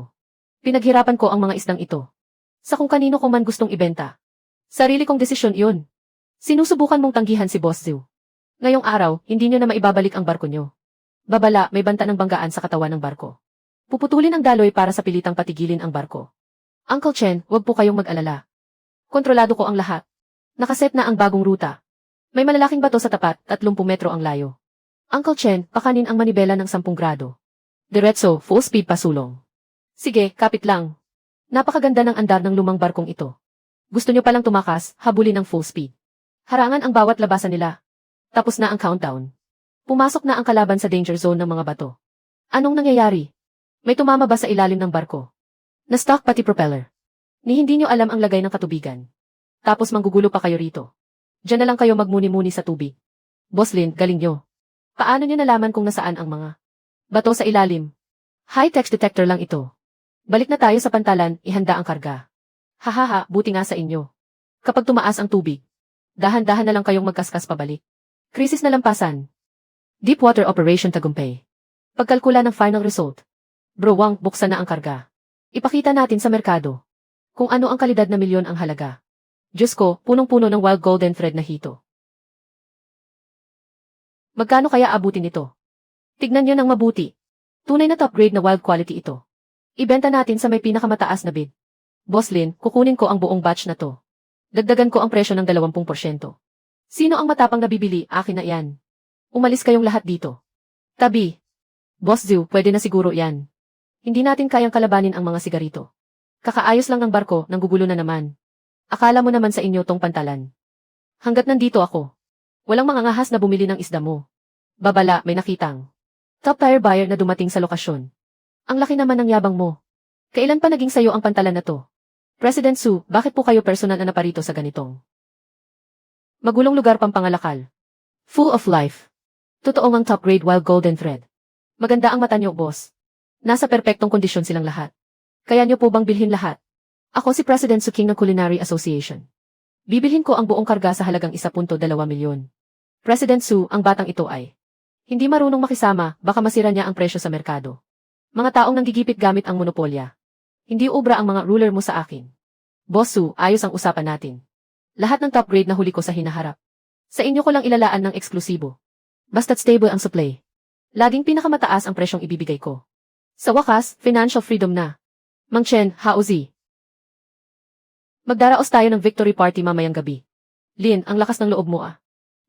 Pinaghirapan ko ang mga isdang ito. Sa kung kanino ko man gustong ibenta. Sarili kong desisyon iyon. Sinusubukan mong tanggihan si Boss Zhu. Ngayong araw, hindi nyo na maibabalik ang barko nyo. Babala, may banta ng banggaan sa katawan ng barko. Puputulin ang daloy para sa pilitang patigilin ang barko. Uncle Chen, wag po kayong mag-alala. Kontrolado ko ang lahat. Nakaset na ang bagong ruta. May malalaking bato sa tapat, 30 metro ang layo. Uncle Chen, pakanin ang manibela ng 10 grado. Diretso, full speed pasulong. Sige, kapit lang. Napakaganda ng andar ng lumang barkong ito. Gusto nyo palang tumakas, habulin ng full speed. Harangan ang bawat labasan nila. Tapos na ang countdown. Pumasok na ang kalaban sa danger zone ng mga bato. Anong nangyayari? May tumama ba sa ilalim ng barko? Na-stock pati propeller. Ni hindi nyo alam ang lagay ng katubigan. Tapos manggugulo pa kayo rito. Diyan na lang kayo magmuni-muni sa tubig. Boslin, galing nyo. Paano nyo nalaman kung nasaan ang mga bato sa ilalim? High-tech detector lang ito. Balik na tayo sa pantalan, ihanda ang karga. Hahaha, buti nga sa inyo. Kapag tumaas ang tubig, dahan-dahan na lang kayong magkaskas pabalik. Krisis na lampasan. Deepwater Operation Tagumpay. Pagkalkula ng final result. Bro Wang, buksan na ang karga. Ipakita natin sa merkado kung ano ang kalidad na milyon ang halaga. Diyos ko, punong-puno ng wild golden thread na hito. Magkano kaya abutin ito? Tignan niyo ng mabuti. Tunay na top grade na wild quality ito. Ibenta natin sa may pinakamataas na bid. Boss Lin, kukunin ko ang buong batch na to. Dagdagan ko ang presyo ng 20%. Sino ang matapang na bibili? Akin na yan. Umalis kayong lahat dito. Tabi. Boss Zhu, pwede na siguro yan. Hindi natin kayang kalabanin ang mga sigarito. Kakaayos lang ng barko, nang gugulo na naman. Akala mo naman sa inyo tong pantalan. Hanggat nandito ako. Walang mangangahas na bumili ng isda mo. Babala, may nakitang top tier buyer na dumating sa lokasyon. Ang laki naman ng yabang mo. Kailan pa naging sayo ang pantalan na to? President Su, bakit po kayo personal na naparito sa ganitong magulong lugar pampangalakal? Full of life. Totoo ngang top grade wild golden thread. Maganda ang mata niyo, boss. Nasa perpektong kondisyon silang lahat. Kaya niyo po bang bilhin lahat? Ako si President Su King ng Culinary Association. Bibilhin ko ang buong karga sa halagang 1.2 milyon. President Su, ang batang ito ay hindi marunong makisama, baka masira niya ang presyo sa merkado. Mga taong nanggigipit gamit ang monopolya. Hindi ubra ang mga ruler mo sa akin. Boss Su, ayos ang usapan natin. Lahat ng top grade na huli ko sa hinaharap. Sa inyo ko lang ilalaan ng eksklusibo. Basta't stable ang supply. Laging pinakamataas ang presyong ibibigay ko. Sa wakas, financial freedom na. Mang Chen, Haozi. Magdaraos tayo ng victory party mamayang gabi. Lin, ang lakas ng loob mo ah.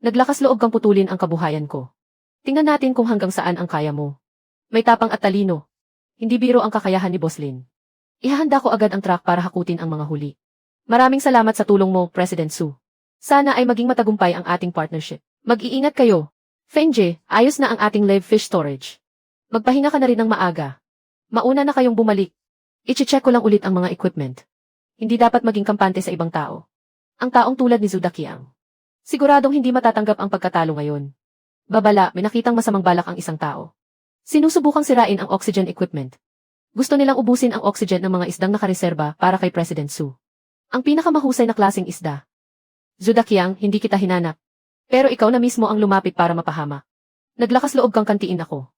Naglakas loob kang putulin ang kabuhayan ko. Tingnan natin kung hanggang saan ang kaya mo. May tapang at talino. Hindi biro ang kakayahan ni Boss Lin. Ihahanda ko agad ang truck para hakutin ang mga huli. Maraming salamat sa tulong mo, President Su. Sana ay maging matagumpay ang ating partnership. Mag-iingat kayo. Fengje, ayos na ang ating live fish storage. Magpahinga ka na rin ng maaga. Mauna na kayong bumalik. I-check ko lang ulit ang mga equipment. Hindi dapat maging kampante sa ibang tao. Ang taong tulad ni Zudakiang. Siguradong hindi matatanggap ang pagkatalo ngayon. Babala, may nakitang masamang balak ang isang tao. Sinusubukang sirain ang oxygen equipment. Gusto nilang ubusin ang oxygen ng mga isdang nakareserba para kay President Su. Ang pinakamahusay na klaseng isda. Zudakiang, hindi kita hinanap. Pero ikaw na mismo ang lumapit para mapahama. Naglakas loob kang kantiin ako.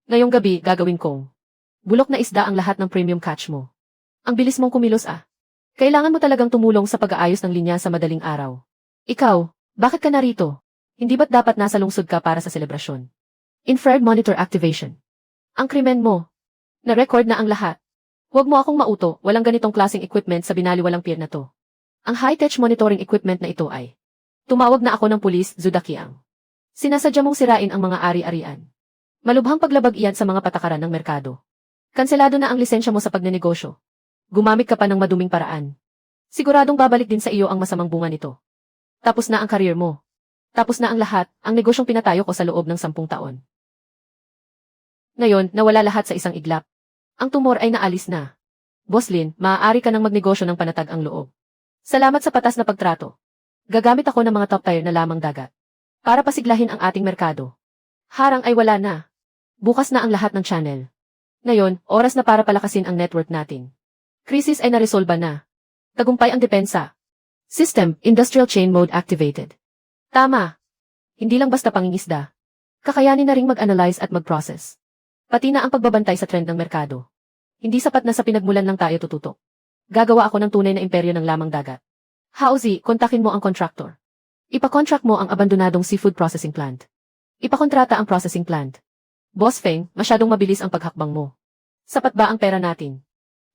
Ngayong gabi, gagawin kong bulok na isda ang lahat ng premium catch mo. Ang bilis mong kumilos ah. Kailangan mo talagang tumulong sa pag-aayos ng linya sa madaling araw. Ikaw, bakit ka narito? Hindi ba't dapat nasa lungsod ka para sa selebrasyon? Infrared monitor activation. Ang krimen mo. Na-record na ang lahat. Huwag mo akong mauto, walang ganitong klaseng equipment sa binaliwalang pier na to. Ang high-tech monitoring equipment na ito ay tumawag na ako ng pulis, Zudakiang. Sinasadya mong sirain ang mga ari-arian. Malubhang paglabag iyan sa mga patakaran ng merkado. Kanselado na ang lisensya mo sa pagnenegosyo. Gumamit ka pa ng maduming paraan. Siguradong babalik din sa iyo ang masamang bunga nito. Tapos na ang career mo. Tapos na ang lahat, ang negosyong pinatayo ko sa loob ng 10 taon. Ngayon, nawala lahat sa isang iglap. Ang tumor ay naalis na. Boss Lin, maaari ka nang magnegosyo ng panatag ang loob. Salamat sa patas na pagtrato. Gagamit ako ng mga top tier na lamang dagat. Para pasiglahin ang ating merkado. Harang ay wala na. Bukas na ang lahat ng channel. Ngayon, oras na para palakasin ang network natin. Krisis ay naresolba na. Tagumpay ang depensa. System, industrial chain mode activated. Tama. Hindi lang basta pangingisda. Kakayanin na ring mag-analyze at mag-process. Pati na ang pagbabantay sa trend ng merkado. Hindi sapat na sa pinagmulan lang tayo tututok. Gagawa ako ng tunay na imperyo ng lamang dagat. Haozi, kontakin mo ang contractor. Ipa-contract mo ang abandonadong seafood processing plant. Ipakontrata ang processing plant. Boss Feng, masyadong mabilis ang paghakbang mo. Sapat ba ang pera natin?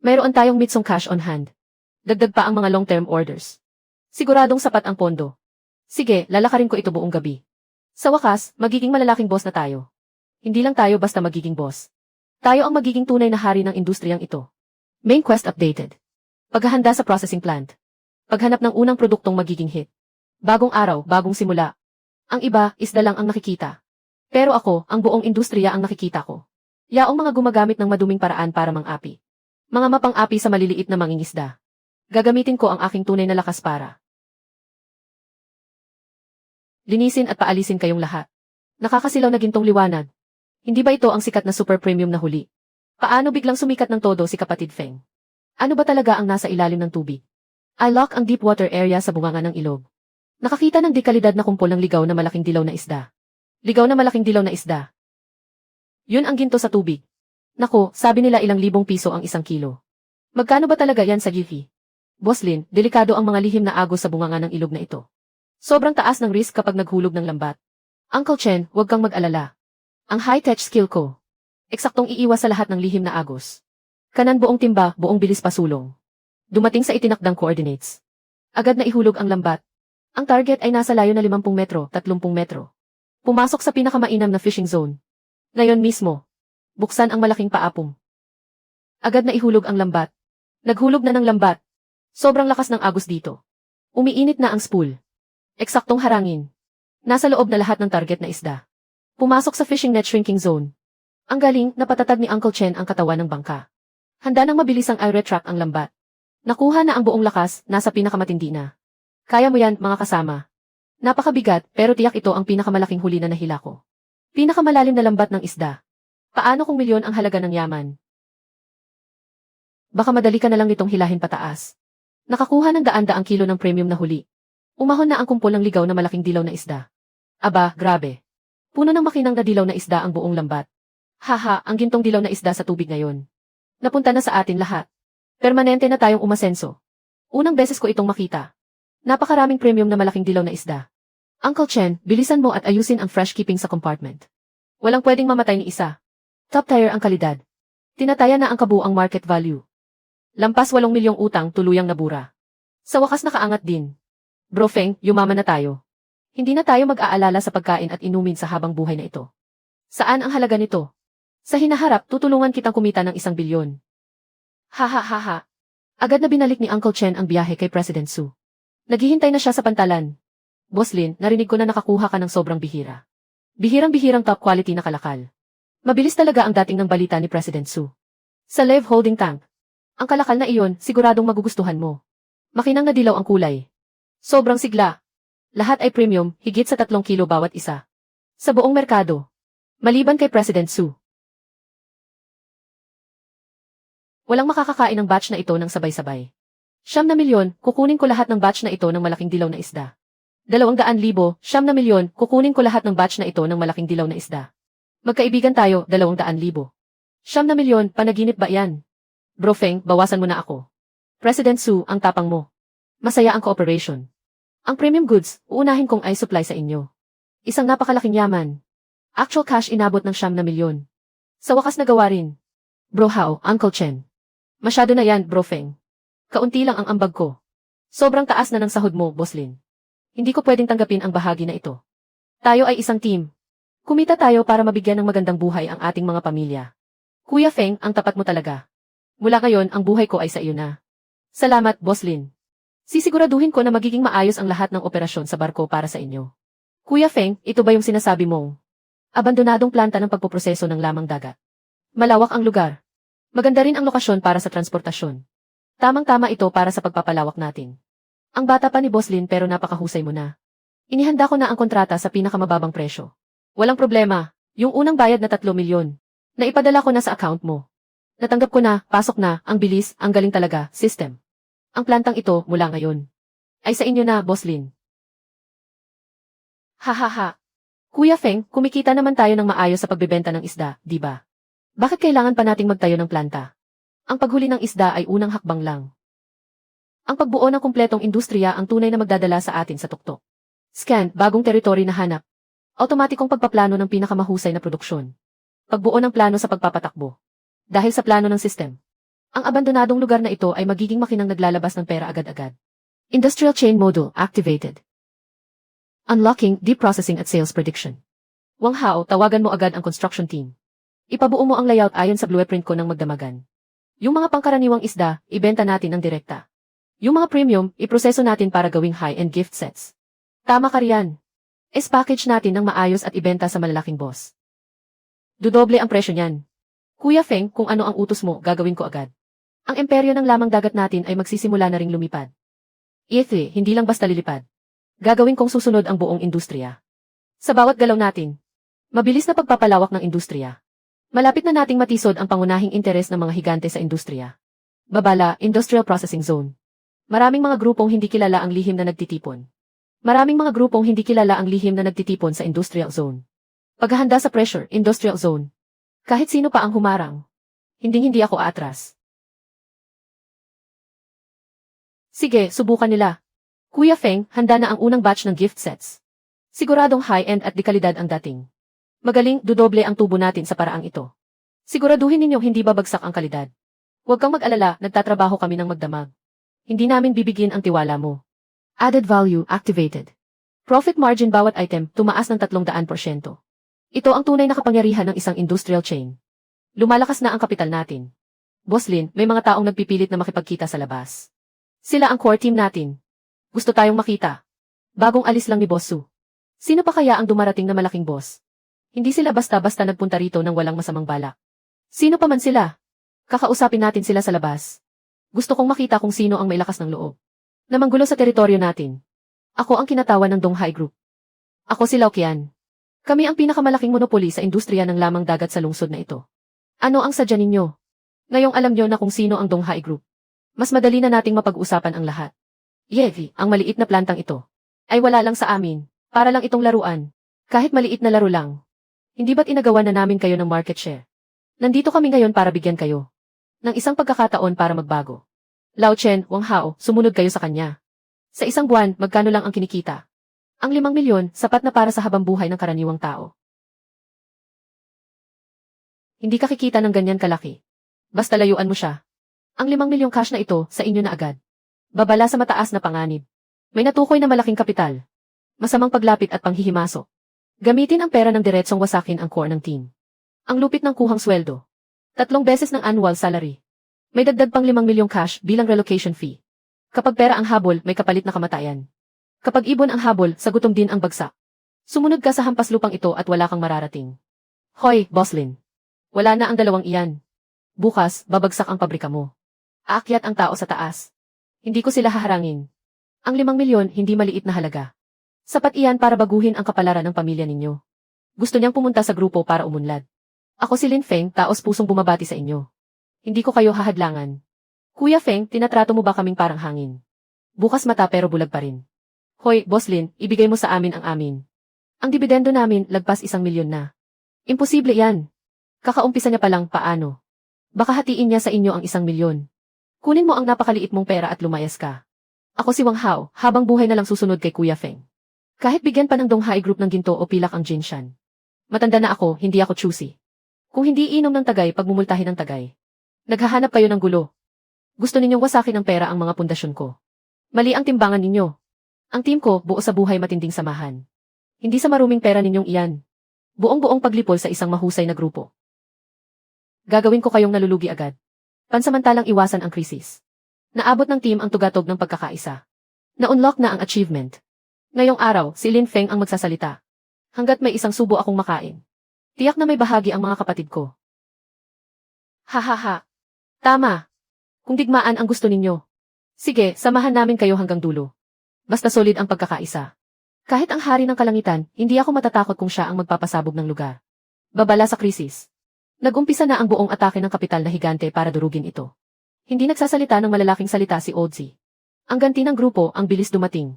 Mayroon tayong mitsong cash on hand. Dagdag pa ang mga long-term orders. Siguradong sapat ang pondo. Sige, lalakarin ko ito buong gabi. Sa wakas, magiging malalaking boss na tayo. Hindi lang tayo basta magiging boss. Tayo ang magiging tunay na hari ng industriyang ito. Main quest updated. Paghahanda sa processing plant. Paghanap ng unang produktong magiging hit. Bagong araw, bagong simula. Ang iba, isda lang ang nakikita. Pero ako, ang buong industriya ang nakikita ko. Yaong mga gumagamit ng maduming paraan para mang-api. Mga mapang-api sa maliliit na mangingisda. Gagamitin ko ang aking tunay na lakas para linisin at paalisin kayong lahat. Nakakasilaw na gintong liwanag. Hindi ba ito ang sikat na super premium na huli? Paano biglang sumikat ng todo si kapatid Feng? Ano ba talaga ang nasa ilalim ng tubig? I lock ang deep water area sa bunganga ng ilog. Nakakita ng dekalidad na kumpol ng ligaw na malaking dilaw na isda. Ligaw na malaking dilaw na isda. Yun ang ginto sa tubig. Nako, sabi nila ilang libong piso ang 1 kilo. Magkano ba talaga yan sa Gifi? Boss Lin, delikado ang mga lihim na agos sa bunganga ng ilog na ito. Sobrang taas ng risk kapag naghulog ng lambat. Uncle Chen, huwag kang mag-alala. Ang high-tech skill ko. Eksaktong iiwas sa lahat ng lihim na agos. Kanan buong timba, buong bilis pasulong. Dumating sa itinakdang coordinates. Agad na ihulog ang lambat. Ang target ay nasa layo na 50 metro, 30 metro. Pumasok sa pinakamainam na fishing zone. Ngayon mismo, buksan ang malaking paapong. Agad na ihulog ang lambat. Naghulog na ng lambat. Sobrang lakas ng agos dito. Umiinit na ang spool. Eksaktong harangin. Nasa loob na lahat ng target na isda. Pumasok sa fishing net shrinking zone. Ang galing, napatatag ni Uncle Chen ang katawan ng bangka. Handa nang mabilis ang i-retract ang lambat. Nakuha na ang buong lakas, nasa pinakamatindi na. Kaya mo yan, mga kasama. Napakabigat, pero tiyak ito ang pinakamalaking huli na nahila ko. Pinakamalalim na lambat ng isda. Paano kung milyon ang halaga ng yaman? Baka madali ka na lang nitong hilahin pataas. Nakakuha ng daan-daang kilo ng premium na huli. Umahon na ang kumpol ng ligaw na malaking dilaw na isda. Aba, grabe. Puno ng makinang na dilaw na isda ang buong lambat. Haha, ang gintong dilaw na isda sa tubig ngayon. Napunta na sa atin lahat. Permanente na tayong umasenso. Unang beses ko itong makita. Napakaraming premium na malaking dilaw na isda. Uncle Chen, bilisan mo at ayusin ang fresh keeping sa compartment. Walang pwedeng mamatay ni isa. Top tier ang kalidad. Tinataya na ang kabuang market value. Lampas 8 milyong utang tuluyang nabura. Sa wakas nakaangat din. Bro Feng, yumaman na tayo. Hindi na tayo mag-aalala sa pagkain at inumin sa habang buhay na ito. Saan ang halaga nito? Sa hinaharap, tutulungan kitang kumita ng 1 bilyon. Ha. Agad na binalik ni Uncle Chen ang biyahe kay President Su. Naghihintay na siya sa pantalan. Boss Lin, narinig ko na nakakuha ka ng sobrang bihira. Bihirang-bihirang top quality na kalakal. Mabilis talaga ang dating ng balita ni President Su. Sa Lev Holding Tank. Ang kalakal na iyon, siguradong magugustuhan mo. Makinang na dilaw ang kulay. Sobrang sigla. Lahat ay premium, higit sa 3 kilo bawat isa. Sa buong merkado. Maliban kay President Su. Walang makakakain ng batch na ito ng sabay-sabay. 9 milyon, kukunin ko lahat ng batch na ito ng malaking dilaw na isda. 200,000, 9 milyon, kukunin ko lahat ng batch na ito ng malaking dilaw na isda. Magkaibigan tayo, 200,000. 9 milyon, panaginip ba yan? Bro Feng, bawasan mo na ako. President Su, ang tapang mo. Masaya ang cooperation. Ang premium goods, uunahin kong ay supply sa inyo. Isang napakalaking yaman. Actual cash inabot ng 9 milyon. Sa wakas nagawa rin. Bro Hao, Uncle Chen. Masyado na yan, Bro Feng. Kaunti lang ang ambag ko. Sobrang taas na ng sahod mo, Boss Lin. Hindi ko pwedeng tanggapin ang bahagi na ito. Tayo ay isang team. Kumita tayo para mabigyan ng magandang buhay ang ating mga pamilya. Kuya Feng, ang tapat mo talaga. Mula ngayon, ang buhay ko ay sa iyo na. Salamat, Boss Lin. Sisiguraduhin ko na magiging maayos ang lahat ng operasyon sa barko para sa inyo. Kuya Feng, ito ba yung sinasabi mong abandonadong planta ng pagpoproseso ng lamang dagat? Malawak ang lugar. Maganda rin ang lokasyon para sa transportasyon. Tamang-tama ito para sa pagpapalawak natin. Ang bata pa ni Boss Lin pero napakahusay mo na. Inihanda ko na ang kontrata sa pinakamababang presyo. Walang problema, yung unang bayad na 3 milyon. Naipadala ko na sa account mo. Natanggap ko na, pasok na, ang bilis, ang galing talaga, system. Ang plantang ito mula ngayon ay sa inyo na, Boss Lin. Ha. Kuya Feng, kumikita naman tayo ng maayos sa pagbebenta ng isda, di ba? Bakit kailangan pa nating magtayo ng planta? Ang paghuli ng isda ay unang hakbang lang. Ang pagbuo ng kumpletong industriya ang tunay na magdadala sa atin sa tuktok. Scan, bagong teritoryo na hanap. Automatikong pagpaplano ng pinakamahusay na produksyon. Pagbuo ng plano sa pagpapatakbo. Dahil sa plano ng system. Ang abandonadong lugar na ito ay magiging makinang naglalabas ng pera agad-agad. Industrial Chain Module activated. Unlocking Deep Processing at Sales Prediction. Wang Hao, tawagan mo agad ang construction team. Ipabuo mo ang layout ayon sa blueprint ko ng magdamagan. Yung mga pangkaraniwang isda, ibenta natin ng direkta. Yung mga premium, iproseso natin para gawing high-end gift sets. Tama ka riyan. Package natin ng maayos at ibenta sa malalaking boss. Dudoble ang presyo niyan. Kuya Feng, kung ano ang utos mo, gagawin ko agad. Ang imperyo ng lamang dagat natin ay magsisimula na ring lumipad. Hindi lang basta lilipad. Gagawin kong susunod ang buong industriya. Sa bawat galaw natin, mabilis na pagpapalawak ng industriya. Malapit na nating matisod ang pangunahing interes ng mga higante sa industriya. Babala, Industrial Processing Zone. Maraming mga grupong hindi kilala ang lihim na nagtitipon. Maraming mga grupong hindi kilala ang lihim na nagtitipon sa Industrial Zone. Paghahanda sa pressure, Industrial Zone. Kahit sino pa ang humarang. Hindi ako atras. Sige, subukan nila. Kuya Feng, handa na ang unang batch ng gift sets. Siguradong high-end at dekalidad ang dating. Magaling, dudoble ang tubo natin sa paraang ito. Siguraduhin ninyong hindi babagsak ang kalidad. Huwag kang mag-alala, nagtatrabaho kami ng magdamag. Hindi namin bibigyan ang tiwala mo. Added value activated. Profit margin bawat item tumaas ng 300%. Ito ang tunay na kapangyarihan ng isang industrial chain. Lumalakas na ang kapital natin. Boss Lin, may mga taong nagpipilit na makipagkita sa labas. Sila ang core team natin. Gusto tayong makita. Bagong alis lang ni Boss Su. Sino pa kaya ang dumarating na malaking boss? Hindi sila basta-basta nagpunta rito ng walang masamang balak. Sino pa man sila? Kakausapin natin sila sa labas. Gusto kong makita kung sino ang may lakas ng loob na manggulo sa teritoryo natin. Ako ang kinatawan ng Donghai Group. Ako si Lao Qian. Kami ang pinakamalaking monopoli sa industriya ng lamang dagat sa lungsod na ito. Ano ang sadya ninyo? Ngayong alam nyo na kung sino ang Donghai Group. Mas madali na nating mapag-usapan ang lahat. Yevi, ang maliit na plantang ito ay wala lang sa amin. Para lang itong laruan. Kahit maliit na laro lang. Hindi ba't inagawa na namin kayo ng market share? Nandito kami ngayon para bigyan kayo ng isang pagkakataon para magbago. Lao Chen, Wang Hao, sumunod kayo sa kanya. Sa isang buwan, magkano lang ang kinikita? Ang 5 milyon, sapat na para sa habang buhay ng karaniwang tao. Hindi ka kikita ng ganyan kalaki. Basta layuan mo siya. Ang 5 milyong cash na ito, sa inyo na agad. Babala sa mataas na panganib. May natukoy na malaking kapital. Masamang paglapit at panghihimasok. Gamitin ang pera ng diretsong wasakin ang core ng team. Ang lupit ng kuhang sweldo. 3 beses ng annual salary. May dagdag pang 5 milyong cash bilang relocation fee. Kapag pera ang habol, may kapalit na kamatayan. Kapag ibon ang habol, sa gutom din ang bagsak. Sumunod ka sa hampas lupang ito at wala kang mararating. Hoy, Boss Lin. Wala na ang dalawang iyan. Bukas, babagsak ang pabrika mo. Aakyat ang tao sa taas. Hindi ko sila haharangin. Ang 5 milyon, hindi maliit na halaga. Sapat iyan para baguhin ang kapalaran ng pamilya ninyo. Gusto niyang pumunta sa grupo para umunlad. Ako si Lin Feng, taos pusong bumabati sa inyo. Hindi ko kayo hahadlangan. Kuya Feng, tinatrato mo ba kaming parang hangin? Bukas mata pero bulag pa rin. Hoy, Boss Lin, ibigay mo sa amin ang amin. Ang dibidendo namin, lagpas 1 milyon na. Imposible yan. Kakaumpisa niya pa lang, paano? Baka hatiin niya sa inyo ang 1 milyon. Kunin mo ang napakaliit mong pera at lumayas ka. Ako si Wang Hao, habang buhay na lang susunod kay Kuya Feng. Kahit bigyan pa ng Donghai Group ng ginto o pilak ang Jinshan. Matanda na ako, hindi ako choosy. Kung hindi inom ng tagay, pagmumultahin ng tagay. Naghahanap kayo ng gulo. Gusto ninyong wasakin ng pera ang mga pundasyon ko. Mali ang timbangan ninyo. Ang team ko, buo sa buhay matinding samahan. Hindi sa maruming pera ninyong iyan. Buong-buong paglipol sa isang mahusay na grupo. Gagawin ko kayong nalulugi agad. Pansamantalang iwasan ang krisis. Naabot ng team ang tugatog ng pagkakaisa. Na-unlock na ang achievement. Ngayong araw, si Lin Feng ang magsasalita. Hanggat may isang subo akong makain. Tiyak na may bahagi ang mga kapatid ko. Ha. Tama. Kung digmaan ang gusto ninyo. Sige, samahan namin kayo hanggang dulo. Basta solid ang pagkakaisa. Kahit ang hari ng kalangitan, hindi ako matatakot kung siya ang magpapasabog ng lugar. Babala sa krisis. Nag-umpisa na ang buong atake ng kapital na higante para durugin ito. Hindi nagsasalita ng malalaking salita si Oldzi. Ang ganti ng grupo ang bilis dumating.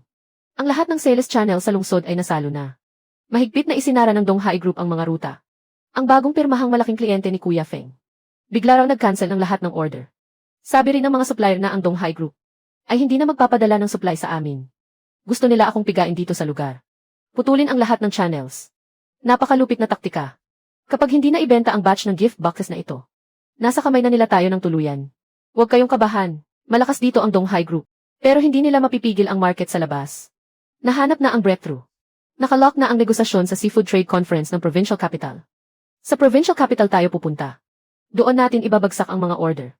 Ang lahat ng sales channel sa lungsod ay nasalo na. Mahigpit na isinara ng Donghai Group ang mga ruta. Ang bagong pirmahang malaking kliyente ni Kuya Feng. Bigla raw nag-cancel ng lahat ng order. Sabi rin ng mga supplier na ang Donghai Group ay hindi na magpapadala ng supply sa amin. Gusto nila akong pigain dito sa lugar. Putulin ang lahat ng channels. Napakalupit na taktika. Kapag hindi na ibenta ang batch ng gift boxes na ito, nasa kamay na nila tayo ng tuluyan. Huwag kayong kabahan. Malakas dito ang Donghai Group. Pero hindi nila mapipigil ang market sa labas. Nahanap na ang breakthrough. Nakalock na ang negosasyon sa Seafood Trade Conference ng Provincial Capital. Sa Provincial Capital tayo pupunta. Doon natin ibabagsak ang mga order.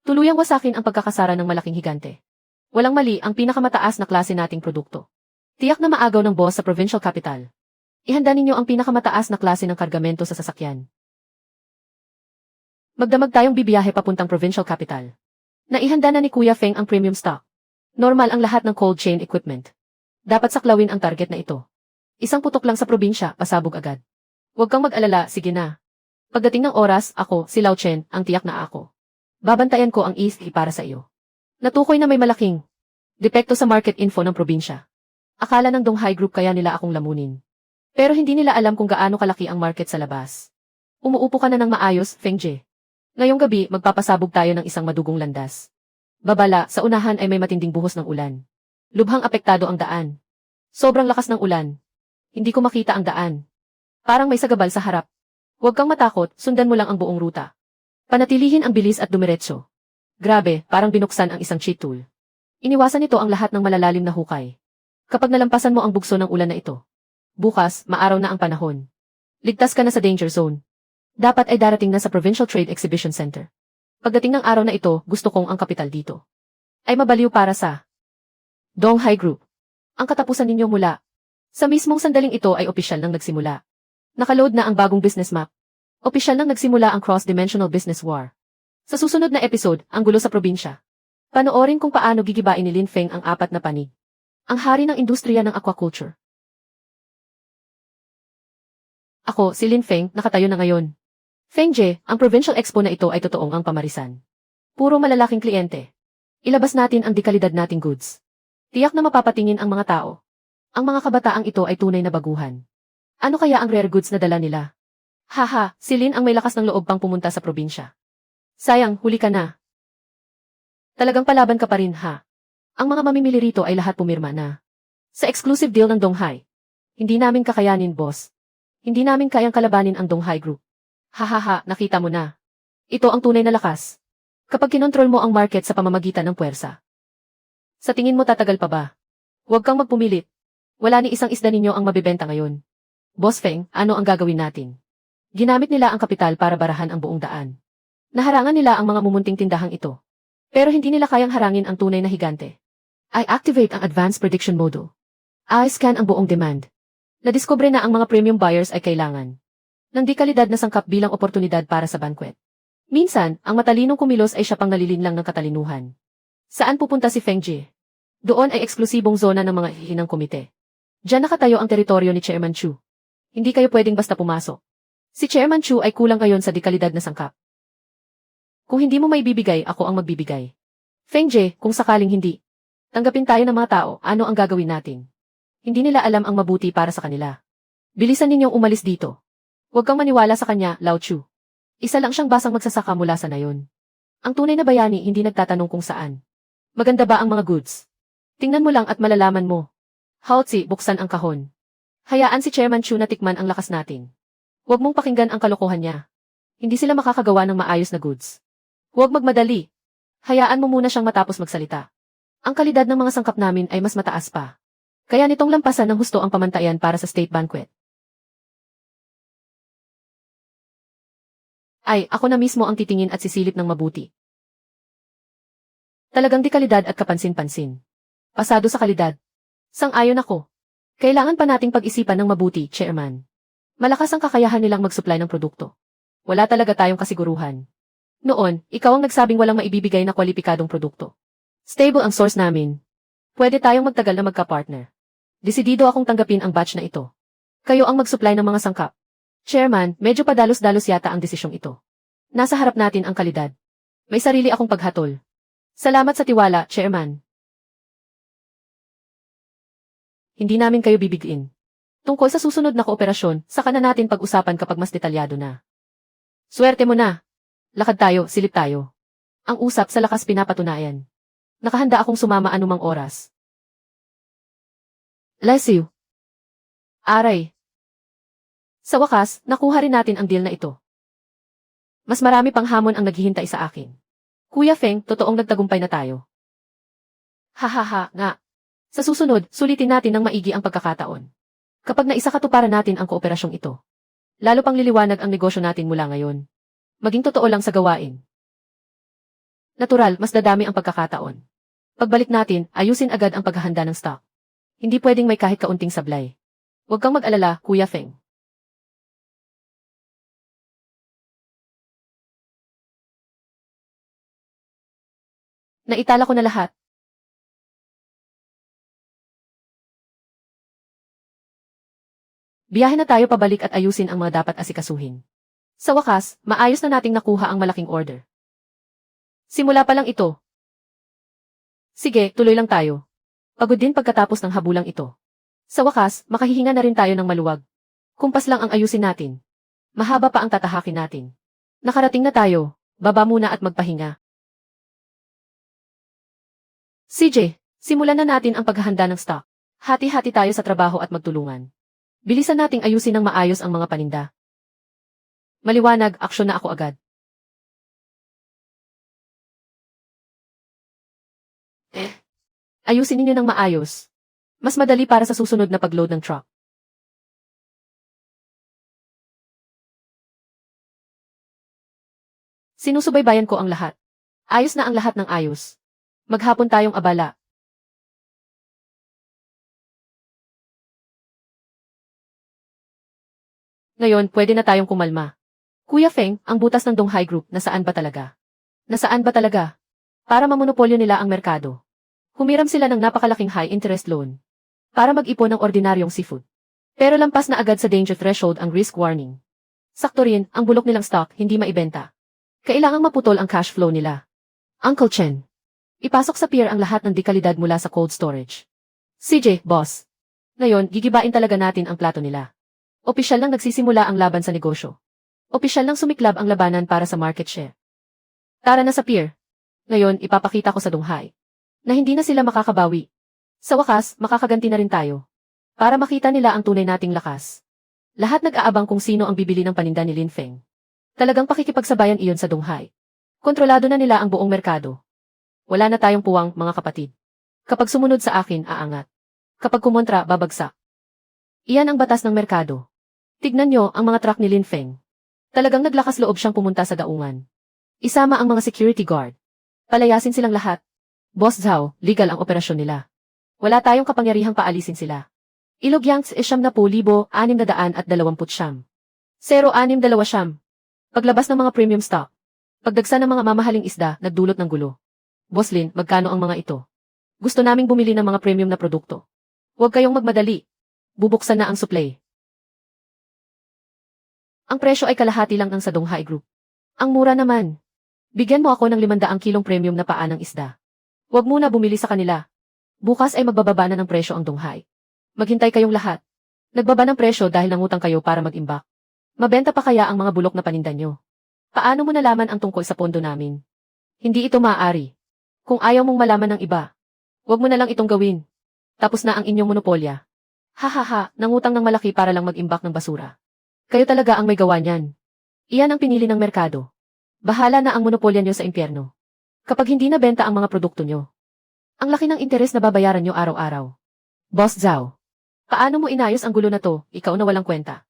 Tuluyang wasakin ang pagkakasara ng malaking higante. Walang mali ang pinakamataas na klase nating produkto. Tiyak na maagaw ng boss sa Provincial Capital. Ihanda ninyo ang pinakamataas na klase ng kargamento sa sasakyan. Magdamag tayong bibiyahe papuntang Provincial Capital. Naihanda na ni Kuya Feng ang premium stock. Normal ang lahat ng cold chain equipment. Dapat saklawin ang target na ito. Isang putok lang sa probinsya, pasabog agad. Huwag kang mag-alala, sige na. Pagdating ng oras, ako, si Lao Chen, ang tiyak na ako. Babantayan ko ang East para sa iyo. Natukoy na may malaking depekto sa market info ng probinsya. Akala ng Donghai Group kaya nila akong lamunin. Pero hindi nila alam kung gaano kalaki ang market sa labas. Umuupo ka na ng maayos, Feng Jie. Ngayong gabi, magpapasabog tayo ng isang madugong landas. Babala, sa unahan ay may matinding buhos ng ulan. Lubhang apektado ang daan. Sobrang lakas ng ulan. Hindi ko makita ang daan. Parang may sagabal sa harap. Huwag kang matakot, sundan mo lang ang buong ruta. Panatilihin ang bilis at dumiretso. Grabe, parang binuksan ang isang cheat tool. Iniwasan nito ang lahat ng malalalim na hukay. Kapag nalampasan mo ang bugso ng ulan na ito, bukas, maaraw na ang panahon. Ligtas ka na sa danger zone. Dapat ay darating na sa Provincial Trade Exhibition Center. Pagdating ng araw na ito, gusto kong ang kapital dito ay mabaliw para sa Donghai Group. Ang katapusan ninyo mula. Sa mismong sandaling ito ay opisyal nang nagsimula. Nakaload na ang bagong business map. Opisyal nang nagsimula ang cross-dimensional business war. Sa susunod na episode, ang gulo sa probinsya. Panoorin kung paano gigibain ni Lin Feng ang 4 na panig. Ang hari ng industriya ng aquaculture. Ako, si Lin Feng, nakatayo na ngayon. Feng Jie, ang provincial expo na ito ay totoong ang pamarisan. Puro malalaking kliyente. Ilabas natin ang dekalidad nating goods. Tiyak na mapapatingin ang mga tao. Ang mga kabataang ito ay tunay na baguhan. Ano kaya ang rare goods na dala nila? Haha, si Lin ang may lakas ng loob pang pumunta sa probinsya. Sayang, huli ka na. Talagang palaban ka pa rin, ha? Ang mga mamimili rito ay lahat pumirma na. Sa exclusive deal ng Donghai. Hindi namin kakayanin, boss. Hindi namin kayang kalabanin ang Donghai Group. Hahaha, nakita mo na. Ito ang tunay na lakas. Kapag kinontrol mo ang market sa pamamagitan ng puwersa. Sa tingin mo tatagal pa ba? Huwag kang magpumilit. Wala ni isang isda ninyo ang mabibenta ngayon. Boss Feng, ano ang gagawin natin? Ginamit nila ang kapital para barahan ang buong daan. Naharangan nila ang mga mumunting tindahang ito. Pero hindi nila kayang harangin ang tunay na higante. I activate ang Advanced Prediction Module. I scan ang buong demand. Nadiskubre na ang mga premium buyers ay kailangan ng dekalidad na sangkap bilang oportunidad para sa banquet. Minsan, ang matalinong kumilos ay siya pang nalilinlang ng katalinuhan. Saan pupunta si Feng Jie? Doon ay eksklusibong zona ng mga hihinang komite. Diyan nakatayo ang teritoryo ni Chairman Chu. Hindi kayo pwedeng basta pumasok. Si Chairman Chu ay kulang ngayon sa dekalidad na sangkap. Kung hindi mo maibibigay, ako ang magbibigay. Feng Jie, kung sakaling hindi, tanggapin tayo ng mga tao, ano ang gagawin natin? Hindi nila alam ang mabuti para sa kanila. Bilisan ninyong umalis dito. Huwag kang maniwala sa kanya, Lao Chu. Isa lang siyang basang magsasaka mula sa nayon. Ang tunay na bayani hindi nagtatanong kung saan. Maganda ba ang mga goods? Tingnan mo lang at malalaman mo. Haotzi, buksan ang kahon. Hayaan si Chairman Chu na tikman ang lakas natin. Huwag mong pakinggan ang kalokohan niya. Hindi sila makakagawa ng maayos na goods. Huwag magmadali. Hayaan mo muna siyang matapos magsalita. Ang kalidad ng mga sangkap namin ay mas mataas pa. Kaya nitong lampasan ng husto ang pamantayan para sa state banquet. Ay, ako na mismo ang titingin at sisilip ng mabuti. Talagang dekalidad at kapansin-pansin. Pasado sa kalidad. Sang-ayon ako. Kailangan pa nating pag-isipan ng mabuti, Chairman. Malakas ang kakayahan nilang mag-supply ng produkto. Wala talaga tayong kasiguruhan. Noon, ikaw ang nagsabing walang maibibigay na kwalipikadong produkto. Stable ang source namin. Pwede tayong magtagal na magka-partner. Desidido akong tanggapin ang batch na ito. Kayo ang mag-supply ng mga sangkap. Chairman, medyo padalos-dalos yata ang desisyong ito. Nasa harap natin ang kalidad. May sarili akong paghatol. Salamat sa tiwala, Chairman. Hindi namin kayo bibigin. Tungkol sa susunod na kooperasyon, saka na natin pag-usapan kapag mas detalyado na. Swerte mo na. Lakad tayo, silip tayo. Ang usap sa lakas pinapatunayan. Nakahanda akong sumama anumang oras. Bless you. Aray. Sa wakas, nakuha rin natin ang deal na ito. Mas marami pang hamon ang naghihintay sa akin. Kuya Feng, totoong nagtagumpay na tayo. Hahaha, nga. Sa susunod, sulitin natin ng maigi ang pagkakataon. Kapag naisakatuparan natin ang kooperasyong ito, lalo pang liliwanag ang negosyo natin mula ngayon. Maging totoo lang sa gawain. Natural, mas dadami ang pagkakataon. Pagbalik natin, ayusin agad ang paghahanda ng stock. Hindi pwedeng may kahit kaunting sablay. Huwag kang mag-alala, Kuya Feng. Naitala ko na lahat. Biyahe na tayo pabalik at ayusin ang mga dapat asikasuhin. Sa wakas, maayos na nating nakuha ang malaking order. Simula pa lang ito. Sige, tuloy lang tayo. Pagod din pagkatapos ng habulang ito. Sa wakas, makahihinga na rin tayo ng maluwag. Kumpas lang ang ayusin natin. Mahaba pa ang tatahakin natin. Nakarating na tayo, baba muna at magpahinga. CJ, simulan na natin ang paghahanda ng stock. Hati-hati tayo sa trabaho at magtulungan. Bilisan nating ayusin ng maayos ang mga paninda. Maliwanag, aksyon na ako agad. Ayusin ninyo ng maayos. Mas madali para sa susunod na pagload ng truck. Sinusubaybayan ko ang lahat. Ayos na ang lahat ng ayos. Maghapon tayong abala. Ngayon, pwede na tayong kumalma. Kuya Feng, ang butas ng Donghai Group, nasaan ba talaga? Nasaan ba talaga? Para mamonopolyo nila ang merkado. Humiram sila ng napakalaking high-interest loan. Para mag-ipon ng ordinaryong seafood. Pero lampas na agad sa danger threshold ang risk warning. Sakto rin, ang bulok nilang stock hindi maibenta. Kailangang maputol ang cash flow nila. Uncle Chen. Ipasok sa pier ang lahat ng dekalidad mula sa cold storage. CJ, boss. Ngayon, gigibain talaga natin ang plato nila. Opisyal lang nagsisimula ang laban sa negosyo. Opisyal lang sumiklab ang labanan para sa market share. Tara na sa pier. Ngayon, ipapakita ko sa Donghai na hindi na sila makakabawi. Sa wakas, makakaganti na rin tayo. Para makita nila ang tunay nating lakas. Lahat nag-aabang kung sino ang bibili ng paninda ni Lin Feng. Talagang pakikipagsabayan iyon sa Donghai. Kontrolado na nila ang buong merkado. Wala na tayong puwang, mga kapatid. Kapag sumunod sa akin, aangat. Kapag kumontra, babagsak. Iyan ang batas ng merkado. Tignan nyo ang mga truck ni Lin Feng. Talagang naglakas loob siyang pumunta sa daungan. Isama ang mga security guard. Palayasin silang lahat. Boss Zhao, legal ang operasyon nila. Wala tayong kapangyarihang paalisin sila. Ilog Yangs 70,629. 0620. Paglabas ng mga premium stock. Pagdagsa ng mga mamahaling isda, nagdulot ng gulo. Boss Lin, magkano ang mga ito? Gusto naming bumili ng mga premium na produkto. Huwag kayong magmadali. Bubuksan na ang supply. Ang presyo ay kalahati lang ng sa Donghai Group. Ang mura naman. Bigyan mo ako ng 500 kilong premium na paa ng isda. Huwag muna bumili sa kanila. Bukas ay magbababa na ng presyo ang Donghai. Maghintay kayong lahat. Nagbaba ng presyo dahil nangutang kayo para mag-imbak. Mabenta pa kaya ang mga bulok na paninda nyo? Paano mo nalaman ang tungkol sa pondo namin? Hindi ito maaari. Kung ayaw mong malaman ng iba, huwag mo na lang itong gawin. Tapos na ang inyong monopolya. Hahaha, nangutang ng malaki para lang mag-imbak ng basura. Kayo talaga ang may gawa niyan. Iyan ang pinili ng merkado. Bahala na ang monopolya nyo sa impyerno. Kapag hindi nabenta ang mga produkto nyo. Ang laki ng interes na babayaran nyo araw-araw. Boss Zhao, paano mo inayos ang gulo na to, ikaw na walang kwenta?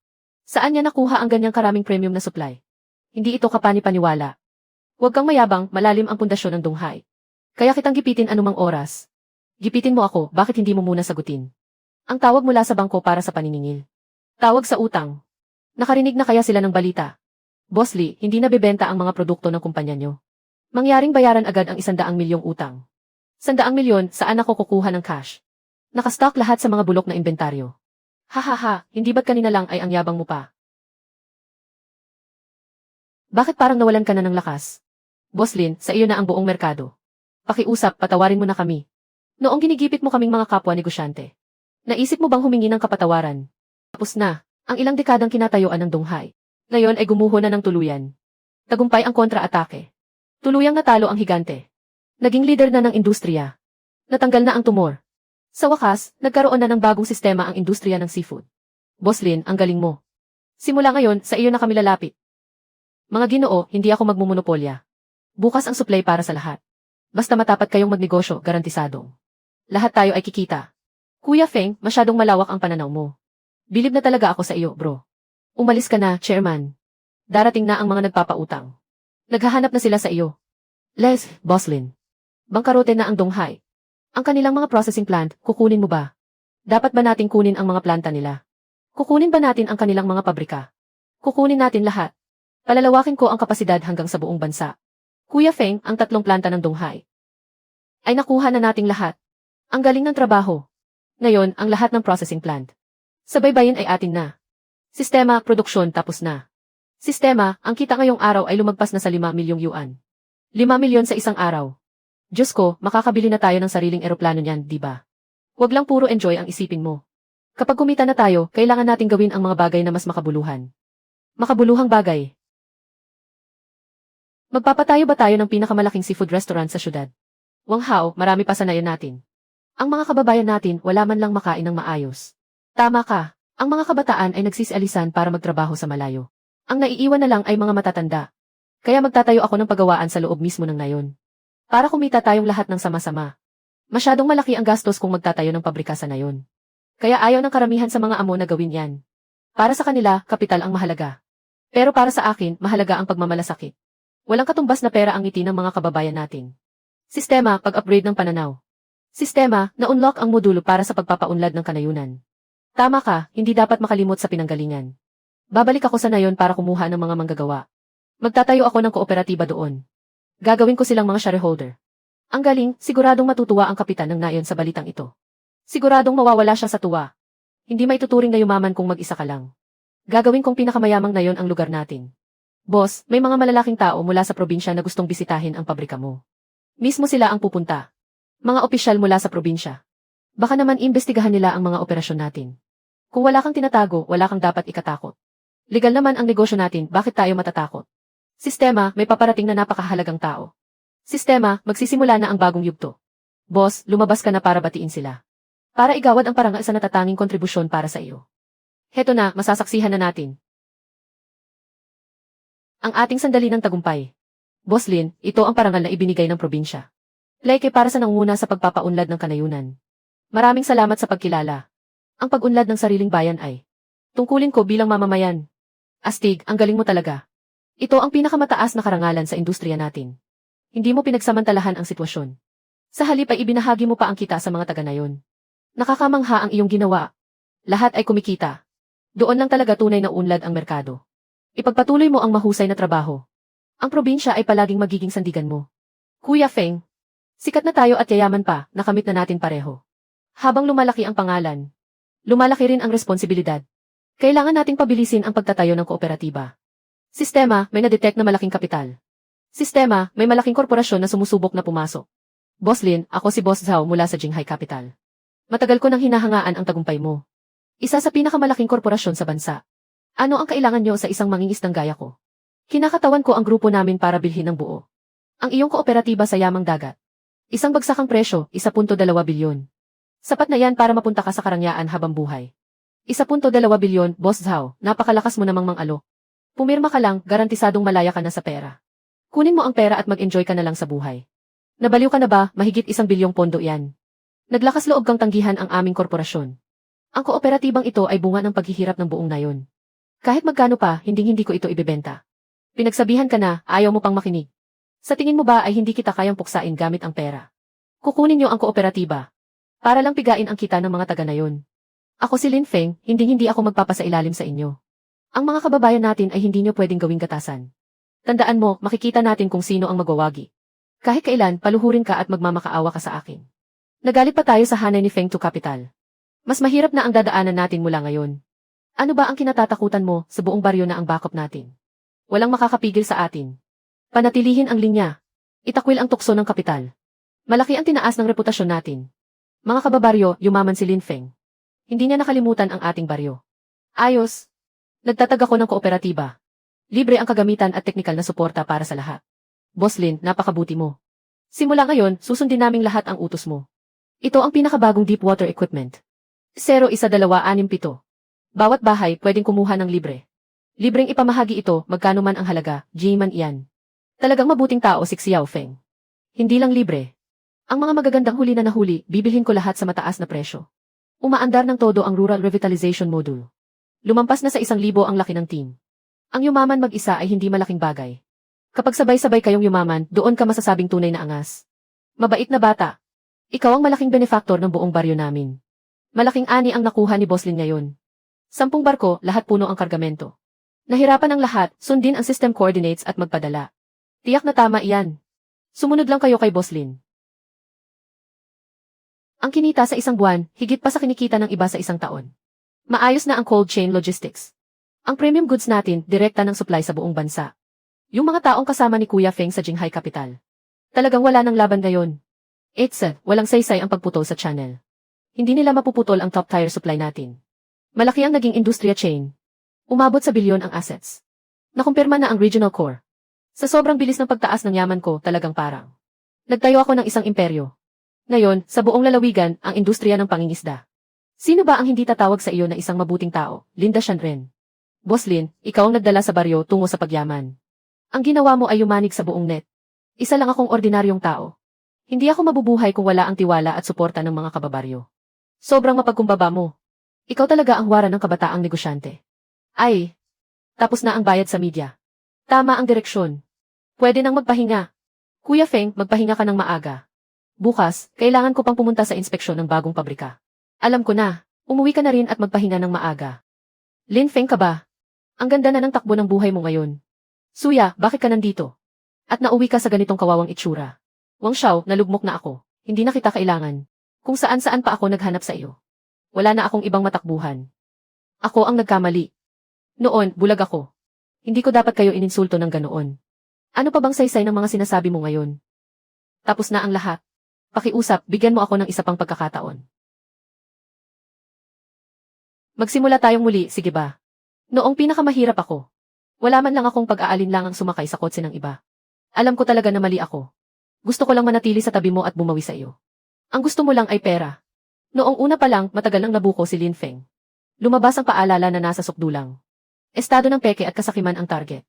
Saan niya nakuha ang ganyang karaming premium na supply? Hindi ito kapani-paniwala. Huwag kang mayabang, malalim ang pundasyon ng Donghai. Kaya kitang gipitin anumang oras. Gipitin mo ako, bakit hindi mo muna sagutin? Ang tawag mula sa bangko para sa paniningil. Tawag sa utang. Nakarinig na kaya sila ng balita? Boss Lee, hindi nabebenta ang mga produkto ng kumpanya nyo. Mangyaring bayaran agad ang 100 milyong utang. 100 milyon, saan ako kukuha ng cash? Nakastock lahat sa mga bulok na inventaryo. Hahaha, hindi ba't kanina lang ay ang yabang mo pa? Bakit parang nawalan ka na ng lakas? Boss Lin, sa iyo na ang buong merkado. Pakiusap, patawarin mo na kami. Noong ginigipit mo kaming mga kapwa negosyante. Naisip mo bang humingi ng kapatawaran? Tapos na, ang ilang dekadang kinatayuan ng Donghai. Ngayon ay gumuho na ng tuluyan. Tagumpay ang kontra-atake. Tuluyang natalo ang higante. Naging leader na ng industriya. Natanggal na ang tumor. Sa wakas, nagkaroon na ng bagong sistema ang industriya ng seafood. Boss Lin, ang galing mo. Simula ngayon, sa iyo na kami lalapit. Mga Ginoo, hindi ako magmumonopolya. Bukas ang supply para sa lahat. Basta matapat kayong magnegosyo, garantisadong. Lahat tayo ay kikita. Kuya Feng, masyadong malawak ang pananaw mo. Bilib na talaga ako sa iyo, bro. Umalis ka na, chairman. Darating na ang mga nagpapautang. Naghahanap na sila sa iyo. Les, Boss Lin. Bangkarote na ang Donghai. Ang kanilang mga processing plant, kukunin mo ba? Dapat ba nating kunin ang mga planta nila? Kukunin ba natin ang kanilang mga pabrika? Kukunin natin lahat. Palalawakin ko ang kapasidad hanggang sa buong bansa. Kuya Feng, ang 3 planta ng Donghai. Ay nakuha na nating lahat. Ang galing ng trabaho. Ngayon, ang lahat ng processing plant. Sa baybayin ay atin na. Sistema, produksyon, tapos na. Sistema, ang kita ngayong araw ay lumagpas na sa 5 milyong yuan. 5 milyon sa isang araw. Diyos ko, makakabili na tayo ng sariling eroplano niyan, di ba? Huwag lang puro enjoy ang isipin mo. Kapag kumita na tayo, kailangan nating gawin ang mga bagay na mas makabuluhan. Makabuluhang bagay. Magpapatayo ba tayo ng pinakamalaking seafood restaurant sa syudad? Wang Hao, marami pa sanayan natin. Ang mga kababayan natin wala man lang makain ng maayos. Tama ka. Ang mga kabataan ay nagsisialisan para magtrabaho sa malayo. Ang naiiwan na lang ay mga matatanda. Kaya magtatayo ako ng pagawaan sa loob mismo ng nayon. Para kumita tayong lahat ng sama-sama. Masyadong malaki ang gastos kung magtatayo ng pabrika sa nayon. Kaya ayaw ng karamihan sa mga amo na gawin yan. Para sa kanila, kapital ang mahalaga. Pero para sa akin, mahalaga ang pagmamalasakit. Walang katumbas na pera ang ngiti ng mga kababayan natin. Sistema, pag-upgrade ng pananaw. Sistema, na-unlock ang modulo para sa pagpapaunlad ng kanayunan. Tama ka, hindi dapat makalimot sa pinanggalingan. Babalik ako sa nayon para kumuha ng mga manggagawa. Magtatayo ako ng kooperatiba doon. Gagawin ko silang mga shareholder. Ang galing, siguradong matutuwa ang kapitan ng nayon sa balitang ito. Siguradong mawawala siya sa tuwa. Hindi maituturing na yumaman kung mag-isa ka lang. Gagawin kong pinakamayamang nayon ang lugar natin. Boss, may mga malalaking tao mula sa probinsya na gustong bisitahin ang pabrika mo. Mismo sila ang pupunta. Mga opisyal mula sa probinsya. Baka naman imbestigahan nila ang mga operasyon natin. Kung wala kang tinatago, wala kang dapat ikatakot. Legal naman ang negosyo natin, bakit tayo matatakot? Sistema, may paparating na napakahalagang tao. Sistema, magsisimula na ang bagong yugto. Boss, lumabas ka na para batiin sila. Para igawad ang parangal sa natatanging kontribusyon para sa iyo. Heto na, masasaksihan na natin. Ang ating sandali ng tagumpay. Boss Lin, ito ang parangal na ibinigay ng probinsya. Like para sa nanguna sa pagpapaunlad ng kanayunan. Maraming salamat sa pagkilala. Ang pag-unlad ng sariling bayan ay tungkulin ko bilang mamamayan. Astig, ang galing mo talaga. Ito ang pinakamataas na karangalan sa industriya natin. Hindi mo pinagsamantalahan ang sitwasyon. Sa halip ay ibinahagi mo pa ang kita sa mga taga-nayon. Nakakamangha ang iyong ginawa. Lahat ay kumikita. Doon lang talaga tunay na unlad ang merkado. Ipagpatuloy mo ang mahusay na trabaho. Ang probinsya ay palaging magiging sandigan mo. Kuya Feng, sikat na tayo at yayaman pa, nakamit na natin pareho. Habang lumalaki ang pangalan, lumalaki rin ang responsibilidad. Kailangan nating pabilisin ang pagtatayo ng kooperatiba. Sistema, may na-detect na malaking kapital. Sistema, may malaking korporasyon na sumusubok na pumasok. Boss Lin, ako si Boss Zhao mula sa Jinghai Capital. Matagal ko nang hinahangaan ang tagumpay mo. Isa sa pinakamalaking korporasyon sa bansa. Ano ang kailangan nyo sa isang mangingisdang gaya ko? Kinakatawan ko ang grupo namin para bilhin ng buo. Ang iyong kooperatiba sa yamang dagat. Isang bagsakang presyo, 1.2 bilyon. Sapat na yan para mapunta ka sa karangyaan habang buhay. 1.2 bilyon, Boss Zhao, napakalakas mo namang mang-alok. Pumirma ka lang, garantisadong malaya ka na sa pera. Kunin mo ang pera at mag-enjoy ka na lang sa buhay. Nabaliw ka na ba, mahigit 1 bilyong pondo yan. Naglakas loob kang tanggihan ang aming korporasyon. Ang kooperatibang ito ay bunga ng paghihirap ng buong nayon. Kahit magkano pa, hindi ko ito ibebenta. Pinagsabihan ka na, ayaw mo pang makinig. Sa tingin mo ba ay hindi kita kayang puksain gamit ang pera? Kukunin niyo ang kooperatiba. Para lang pigain ang kita ng mga taga-nayon. Ako si Lin Feng, hindi ako magpapasailalim sa inyo. Ang mga kababayan natin ay hindi niyo pwedeng gawing katasan. Tandaan mo, makikita natin kung sino ang magwawagi. Kahit kailan, paluhurin ka at magmamakaawa ka sa akin. Nagalit pa tayo sa hanay ni Feng to Capital. Mas mahirap na ang dadaanan natin mula ngayon. Ano ba ang kinatatakutan mo sa buong baryo na ang backup natin? Walang makakapigil sa atin. Panatilihin ang linya. Itakwil ang tukso ng kapital. Malaki ang tinaas ng reputasyon natin. Mga kababaryo, yumaman si Lin Feng. Hindi niya nakalimutan ang ating baryo. Ayos. Nagtatag ako ng kooperatiba. Libre ang kagamitan at teknikal na suporta para sa lahat. Boss Lin, napakabuti mo. Simula ngayon, susundin naming lahat ang utos mo. Ito ang pinakabagong deep water equipment. 012267. Bawat bahay pwedeng kumuha ng libre. Libreng ipamahagi ito, magkano man ang halaga, J-man iyan. Talagang mabuting tao si Xiao Feng. Hindi lang libre. Ang mga magagandang huli na nahuli, bibilhin ko lahat sa mataas na presyo. Umaandar ng todo ang Rural Revitalization Module. Lumampas na sa 1,000 ang laki ng team. Ang yumaman mag-isa ay hindi malaking bagay. Kapag sabay-sabay kayong yumaman, doon ka masasabing tunay na angas. Mabait na bata. Ikaw ang malaking benefactor ng buong baryo namin. Malaking ani ang nakuha ni Boss Lin ngayon. 10 barko, lahat puno ang kargamento. Nahirapan ang lahat, sundin ang system coordinates at magpadala. Tiyak na tama iyan. Sumunod lang kayo kay Boss Lin. Ang kinita sa isang buwan, higit pa sa kinikita ng iba sa isang taon. Maayos na ang cold chain logistics. Ang premium goods natin, direkta ng supply sa buong bansa. Yung mga taong kasama ni Kuya Feng sa Jinghai Capital. Talagang wala ng laban ngayon. Walang saysay ang pagputol sa channel. Hindi nila mapuputol ang top-tier supply natin. Malaki ang naging industriya chain. Umabot sa bilyon ang assets. Nakumpirma na ang regional core. Sa sobrang bilis ng pagtaas ng yaman ko, talagang parang nagtayo ako ng isang imperyo. Ngayon, sa buong lalawigan, ang industriya ng pangingisda. Sino ba ang hindi tatawag sa iyo na isang mabuting tao? Linda Shanren. Boss Lin, ikaw ang nagdala sa baryo tungo sa pagyaman. Ang ginawa mo ay yumanig sa buong net. Isa lang akong ordinaryong tao. Hindi ako mabubuhay kung wala ang tiwala at suporta ng mga kababaryo. Sobrang mapagkumbaba mo. Ikaw talaga ang wara ng kabataang negosyante. Ay, tapos na ang bayad sa media. Tama ang direksyon. Pwede nang magpahinga. Kuya Feng, magpahinga ka ng maaga. Bukas, kailangan ko pang pumunta sa inspeksyon ng bagong pabrika. Alam ko na, umuwi ka na rin at magpahinga ng maaga. Lin Feng ka ba? Ang ganda na ng takbo ng buhay mo ngayon. Suya, bakit ka nandito? At nauwi ka sa ganitong kawawang itsura. Wang Xiao, nalugmok na ako. Hindi na kita kailangan. Kung saan-saan pa ako naghanap sa iyo. Wala na akong ibang matakbuhan. Ako ang nagkamali. Noon, bulag ako. Hindi ko dapat kayo ininsulto ng ganoon. Ano pa bang saysay ng mga sinasabi mo ngayon? Tapos na ang lahat. Pakiusap, bigyan mo ako ng isa pang pagkakataon. Magsimula tayong muli, sige ba? Noong pinakamahirap ako. Wala man lang akong pag-aalinlangang sumakay sa kotse ng iba. Alam ko talaga na mali ako. Gusto ko lang manatili sa tabi mo at bumawi sa iyo. Ang gusto mo lang ay pera. Noong una pa lang, matagal nang nabuko si Lin Feng. Lumabas ang paalala na nasa sukdulang. Estado ng peke at kasakiman ang target.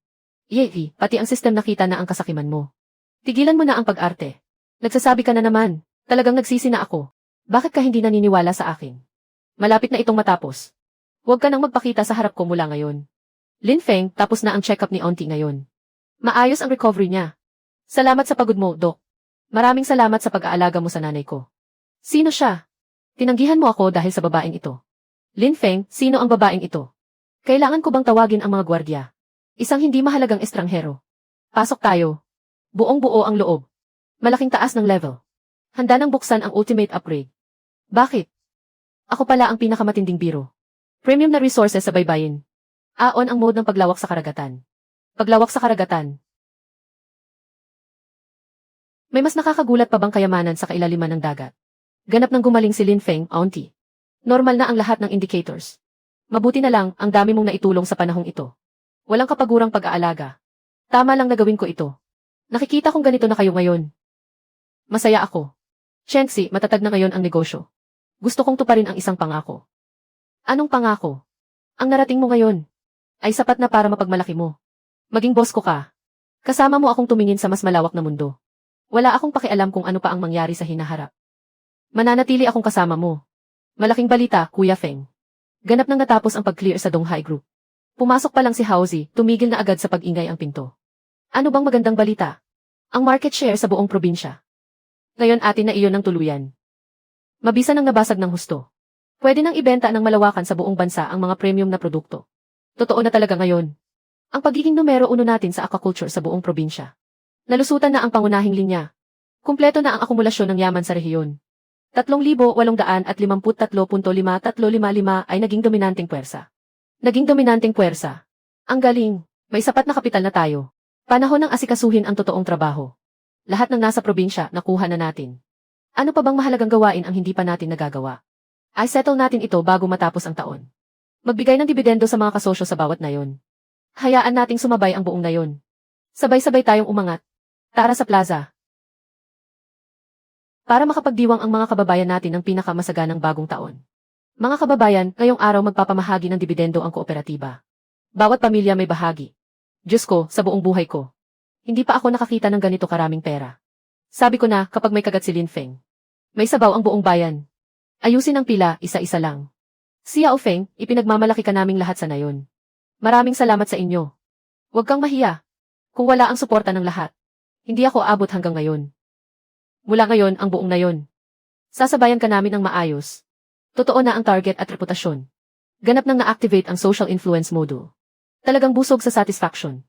Yei, pati ang sistem nakita na ang kasakiman mo. Tigilan mo na ang pag-arte. Nagsasabi ka na naman, talagang nagsisi na ako. Bakit ka hindi naniniwala sa akin? Malapit na itong matapos. Huwag ka nang magpakita sa harap ko mula ngayon. Lin Feng, tapos na ang check-up ni Auntie ngayon. Maayos ang recovery niya. Salamat sa pagod mo, Doc. Maraming salamat sa pag-aalaga mo sa nanay ko. Sino siya? Tinanggihan mo ako dahil sa babaeng ito. Lin Feng, sino ang babaeng ito? Kailangan ko bang tawagin ang mga gwardya? Isang hindi mahalagang estranghero. Pasok tayo. Buong-buo ang loob. Malaking taas ng level. Handa nang buksan ang ultimate upgrade. Bakit? Ako pala ang pinakamatinding biro. Premium na resources sa baybayin. Aon ang mode ng paglawak sa karagatan. Paglawak sa karagatan. May mas nakakagulat pa bang kayamanan sa kailaliman ng dagat? Ganap nang gumaling si Lin Feng, Auntie. Normal na ang lahat ng indicators. Mabuti na lang, ang dami mong naitulong sa panahong ito. Walang kapagurang pag-aalaga. Tama lang na gawin ko ito. Nakikita kong ganito na kayo ngayon. Masaya ako. Shenxi, matatag na ngayon ang negosyo. Gusto kong tuparin ang isang pangako. Anong pangako? Ang narating mo ngayon ay sapat na para mapagmalaki mo. Maging boss ko ka. Kasama mo akong tumingin sa mas malawak na mundo. Wala akong pakialam kung ano pa ang mangyari sa hinaharap. Mananatili akong kasama mo. Malaking balita, Kuya Feng. Ganap nang natapos ang pag-clear sa Donghai Group. Pumasok pa lang si Haozi, tumigil na agad sa pag-ingay ang pinto. Ano bang magandang balita? Ang market share sa buong probinsya. Ngayon atin na iyon ng tuluyan. Mabisa nang nabasag ng husto. Pwede nang ibenta ng malawakan sa buong bansa ang mga premium na produkto. Totoo na talaga ngayon. Ang pagiging numero uno natin sa aquaculture sa buong probinsya. Nalusutan na ang pangunahing linya. Kumpleto na ang akumulasyon ng yaman sa rehiyon. 3,853.5355 ay naging dominanteng puwersa. Naging dominanteng puwersa. Ang galing, may sapat na kapital na tayo. Panahon ng asikasuhin ang totoong trabaho. Lahat ng nasa probinsya, nakuha na natin. Ano pa bang mahalagang gawain ang hindi pa natin nagagawa? Ay settle natin ito bago matapos ang taon. Magbigay ng dibidendo sa mga kasosyo sa bawat nayon. Hayaan nating sumabay ang buong nayon. Sabay-sabay tayong umangat. Tara sa plaza. Para makapagdiwang ang mga kababayan natin ng pinakamasaganang bagong taon. Mga kababayan, ngayong araw magpapamahagi ng dibidendo ang kooperatiba. Bawat pamilya may bahagi. Diyos ko, sa buong buhay ko. Hindi pa ako nakakita ng ganito karaming pera. Sabi ko na, kapag may kagat si Lin Feng. May sabaw ang buong bayan. Ayusin ang pila, isa-isa lang. Si Yao Feng, ipinagmamalaki ka naming lahat sa nayon. Maraming salamat sa inyo. Huwag kang mahiya. Kung wala ang suporta ng lahat, hindi ako aabot hanggang ngayon. Mula ngayon ang buong nayon. Sasabayan ka namin ng maayos. Totoo na ang target at reputasyon. Ganap nang na-activate ang social influence module. Talagang busog sa satisfaction.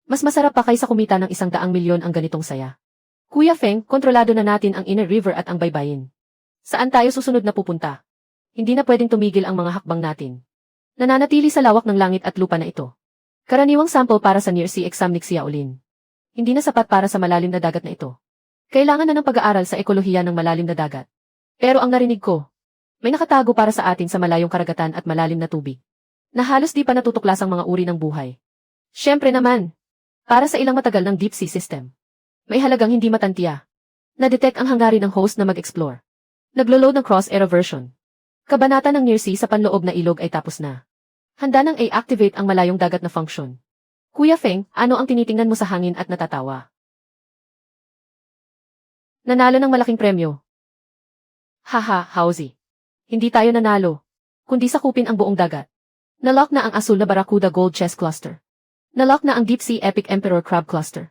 Mas masarap pa kaysa kumita ng 100 milyon ang ganitong saya. Kuya Feng, kontrolado na natin ang Inner River at ang baybayin. Saan tayo susunod na pupunta? Hindi na pwedeng tumigil ang mga hakbang natin. Nananatili sa lawak ng langit at lupa na ito. Karaniwang sample para sa Near Sea exam ni Xiaolin. Hindi na sapat para sa malalim na dagat na ito. Kailangan na ng pag-aaral sa ekolohiya ng malalim na dagat. Pero ang narinig ko, may nakatago para sa atin sa malayong karagatan at malalim na tubig. Na halos di pa natutuklas ang mga uri ng buhay. Siyempre naman, para sa ilang matagal ng deep sea system. May halagang hindi matantiya. Na-detect ang hangarin ng host na mag-explore. Naglo-load ng cross-era version. Kabanata ng Near Sea sa panloob na ilog ay tapos na. Handa nang i-activate ang malayong dagat na function. Kuya Feng, ano ang tinitingnan mo sa hangin at natatawa? Nanalo ng malaking premyo. Haha, Hauzi. Hindi tayo nanalo. Kundi sakupin ang buong dagat. Nalock na ang asul na Barracuda Gold Chest Cluster. Nalock na ang Deep Sea Epic Emperor Crab Cluster.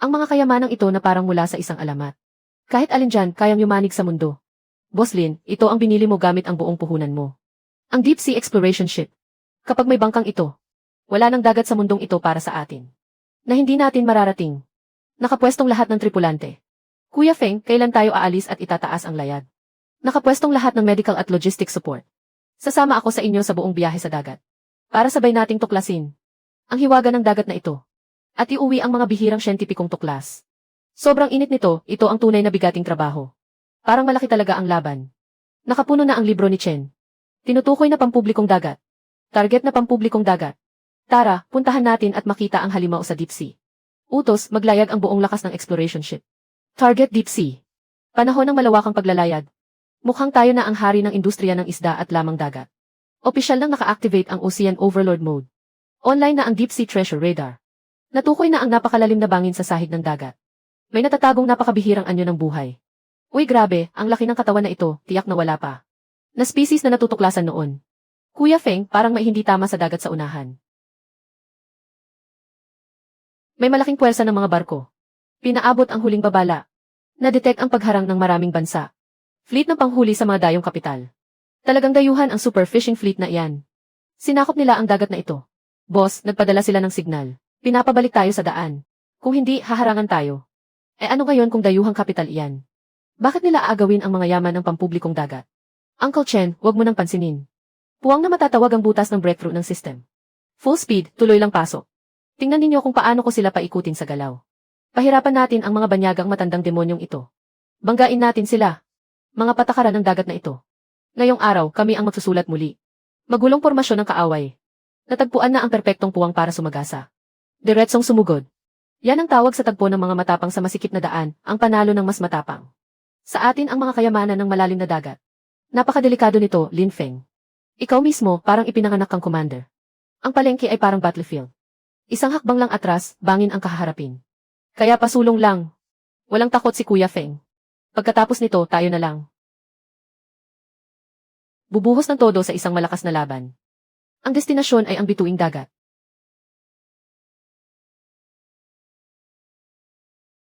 Ang mga kayamanang ito na parang mula sa isang alamat. Kahit alin dyan, kayang yumanig sa mundo. Boss Lin, ito ang binili mo gamit ang buong puhunan mo. Ang Deep Sea Exploration Ship. Kapag may bangkang ito, wala nang dagat sa mundong ito para sa atin. Na hindi natin mararating. Nakapwestong lahat ng tripulante. Kuya Feng, kailan tayo aalis at itataas ang layag? Nakapwestong lahat ng medical at logistic support. Sasama ako sa inyo sa buong biyahe sa dagat. Para sabay nating tuklasin ang hiwaga ng dagat na ito. At iuwi ang mga bihirang siyentipikong tuklas. Sobrang init nito, ito ang tunay na bigating trabaho. Parang malaki talaga ang laban. Nakapuno na ang libro ni Chen. Tinutukoy na pampublikong dagat. Target na pampublikong dagat. Tara, puntahan natin at makita ang halimaw sa Deep Sea. Utos, maglayag ang buong lakas ng exploration ship. Target Deep Sea. Panahon ng malawakang paglalayag. Mukhang tayo na ang hari ng industriya ng isda at lamang dagat. Opisyal nang naka-activate ang Ocean Overlord Mode. Online na ang Deep Sea Treasure Radar. Natukoy na ang napakalalim na bangin sa sahig ng dagat. May natatagong napakabihirang anyo ng buhay. Uy grabe, ang laki ng katawan na ito, tiyak na wala pa. Na species na natutuklasan noon. Kuya Feng, parang may hindi tama sa dagat sa unahan. May malaking puwersa ng mga barko. Pinaabot ang huling babala. Na-detect ang pagharang ng maraming bansa. Fleet ng panghuli sa mga dayong kapital. Talagang dayuhan ang super fishing fleet na iyan. Sinakop nila ang dagat na ito. Boss, nagpadala sila ng signal. Pinapabalik tayo sa daan. Kung hindi, haharangan tayo. Ano ngayon kung dayuhang kapital iyan? Bakit nila aagawin ang mga yaman ng pampublikong dagat? Uncle Chen, wag mo nang pansinin. Puwang na matatawag ang butas ng breakthrough ng system. Full speed, tuloy lang pasok. Tingnan ninyo kung paano ko sila paikutin sa galaw. Pahirapan natin ang mga banyagang matandang demonyong ito. Banggain natin sila. Mga patakaran ng dagat na ito. Ngayong araw, kami ang magsusulat muli. Magulong pormasyon ng kaaway. Natagpuan na ang perpektong puwang para sumagasa. Diretsong sumugod. Yan ang tawag sa tagpo ng mga matapang sa masikip na daan, ang panalo ng mas matapang. Sa atin ang mga kayamanan ng malalim na dagat. Napakadelikado nito, Lin Feng. Ikaw mismo, parang ipinanganak kang commander. Ang palengke ay parang battlefield. Isang hakbang lang atras, bangin ang kaharapin. Kaya pasulong lang. Walang takot si Kuya Feng. Pagkatapos nito, tayo na lang. Bubuhos ng todo sa isang malakas na laban. Ang destinasyon ay ang bituing dagat.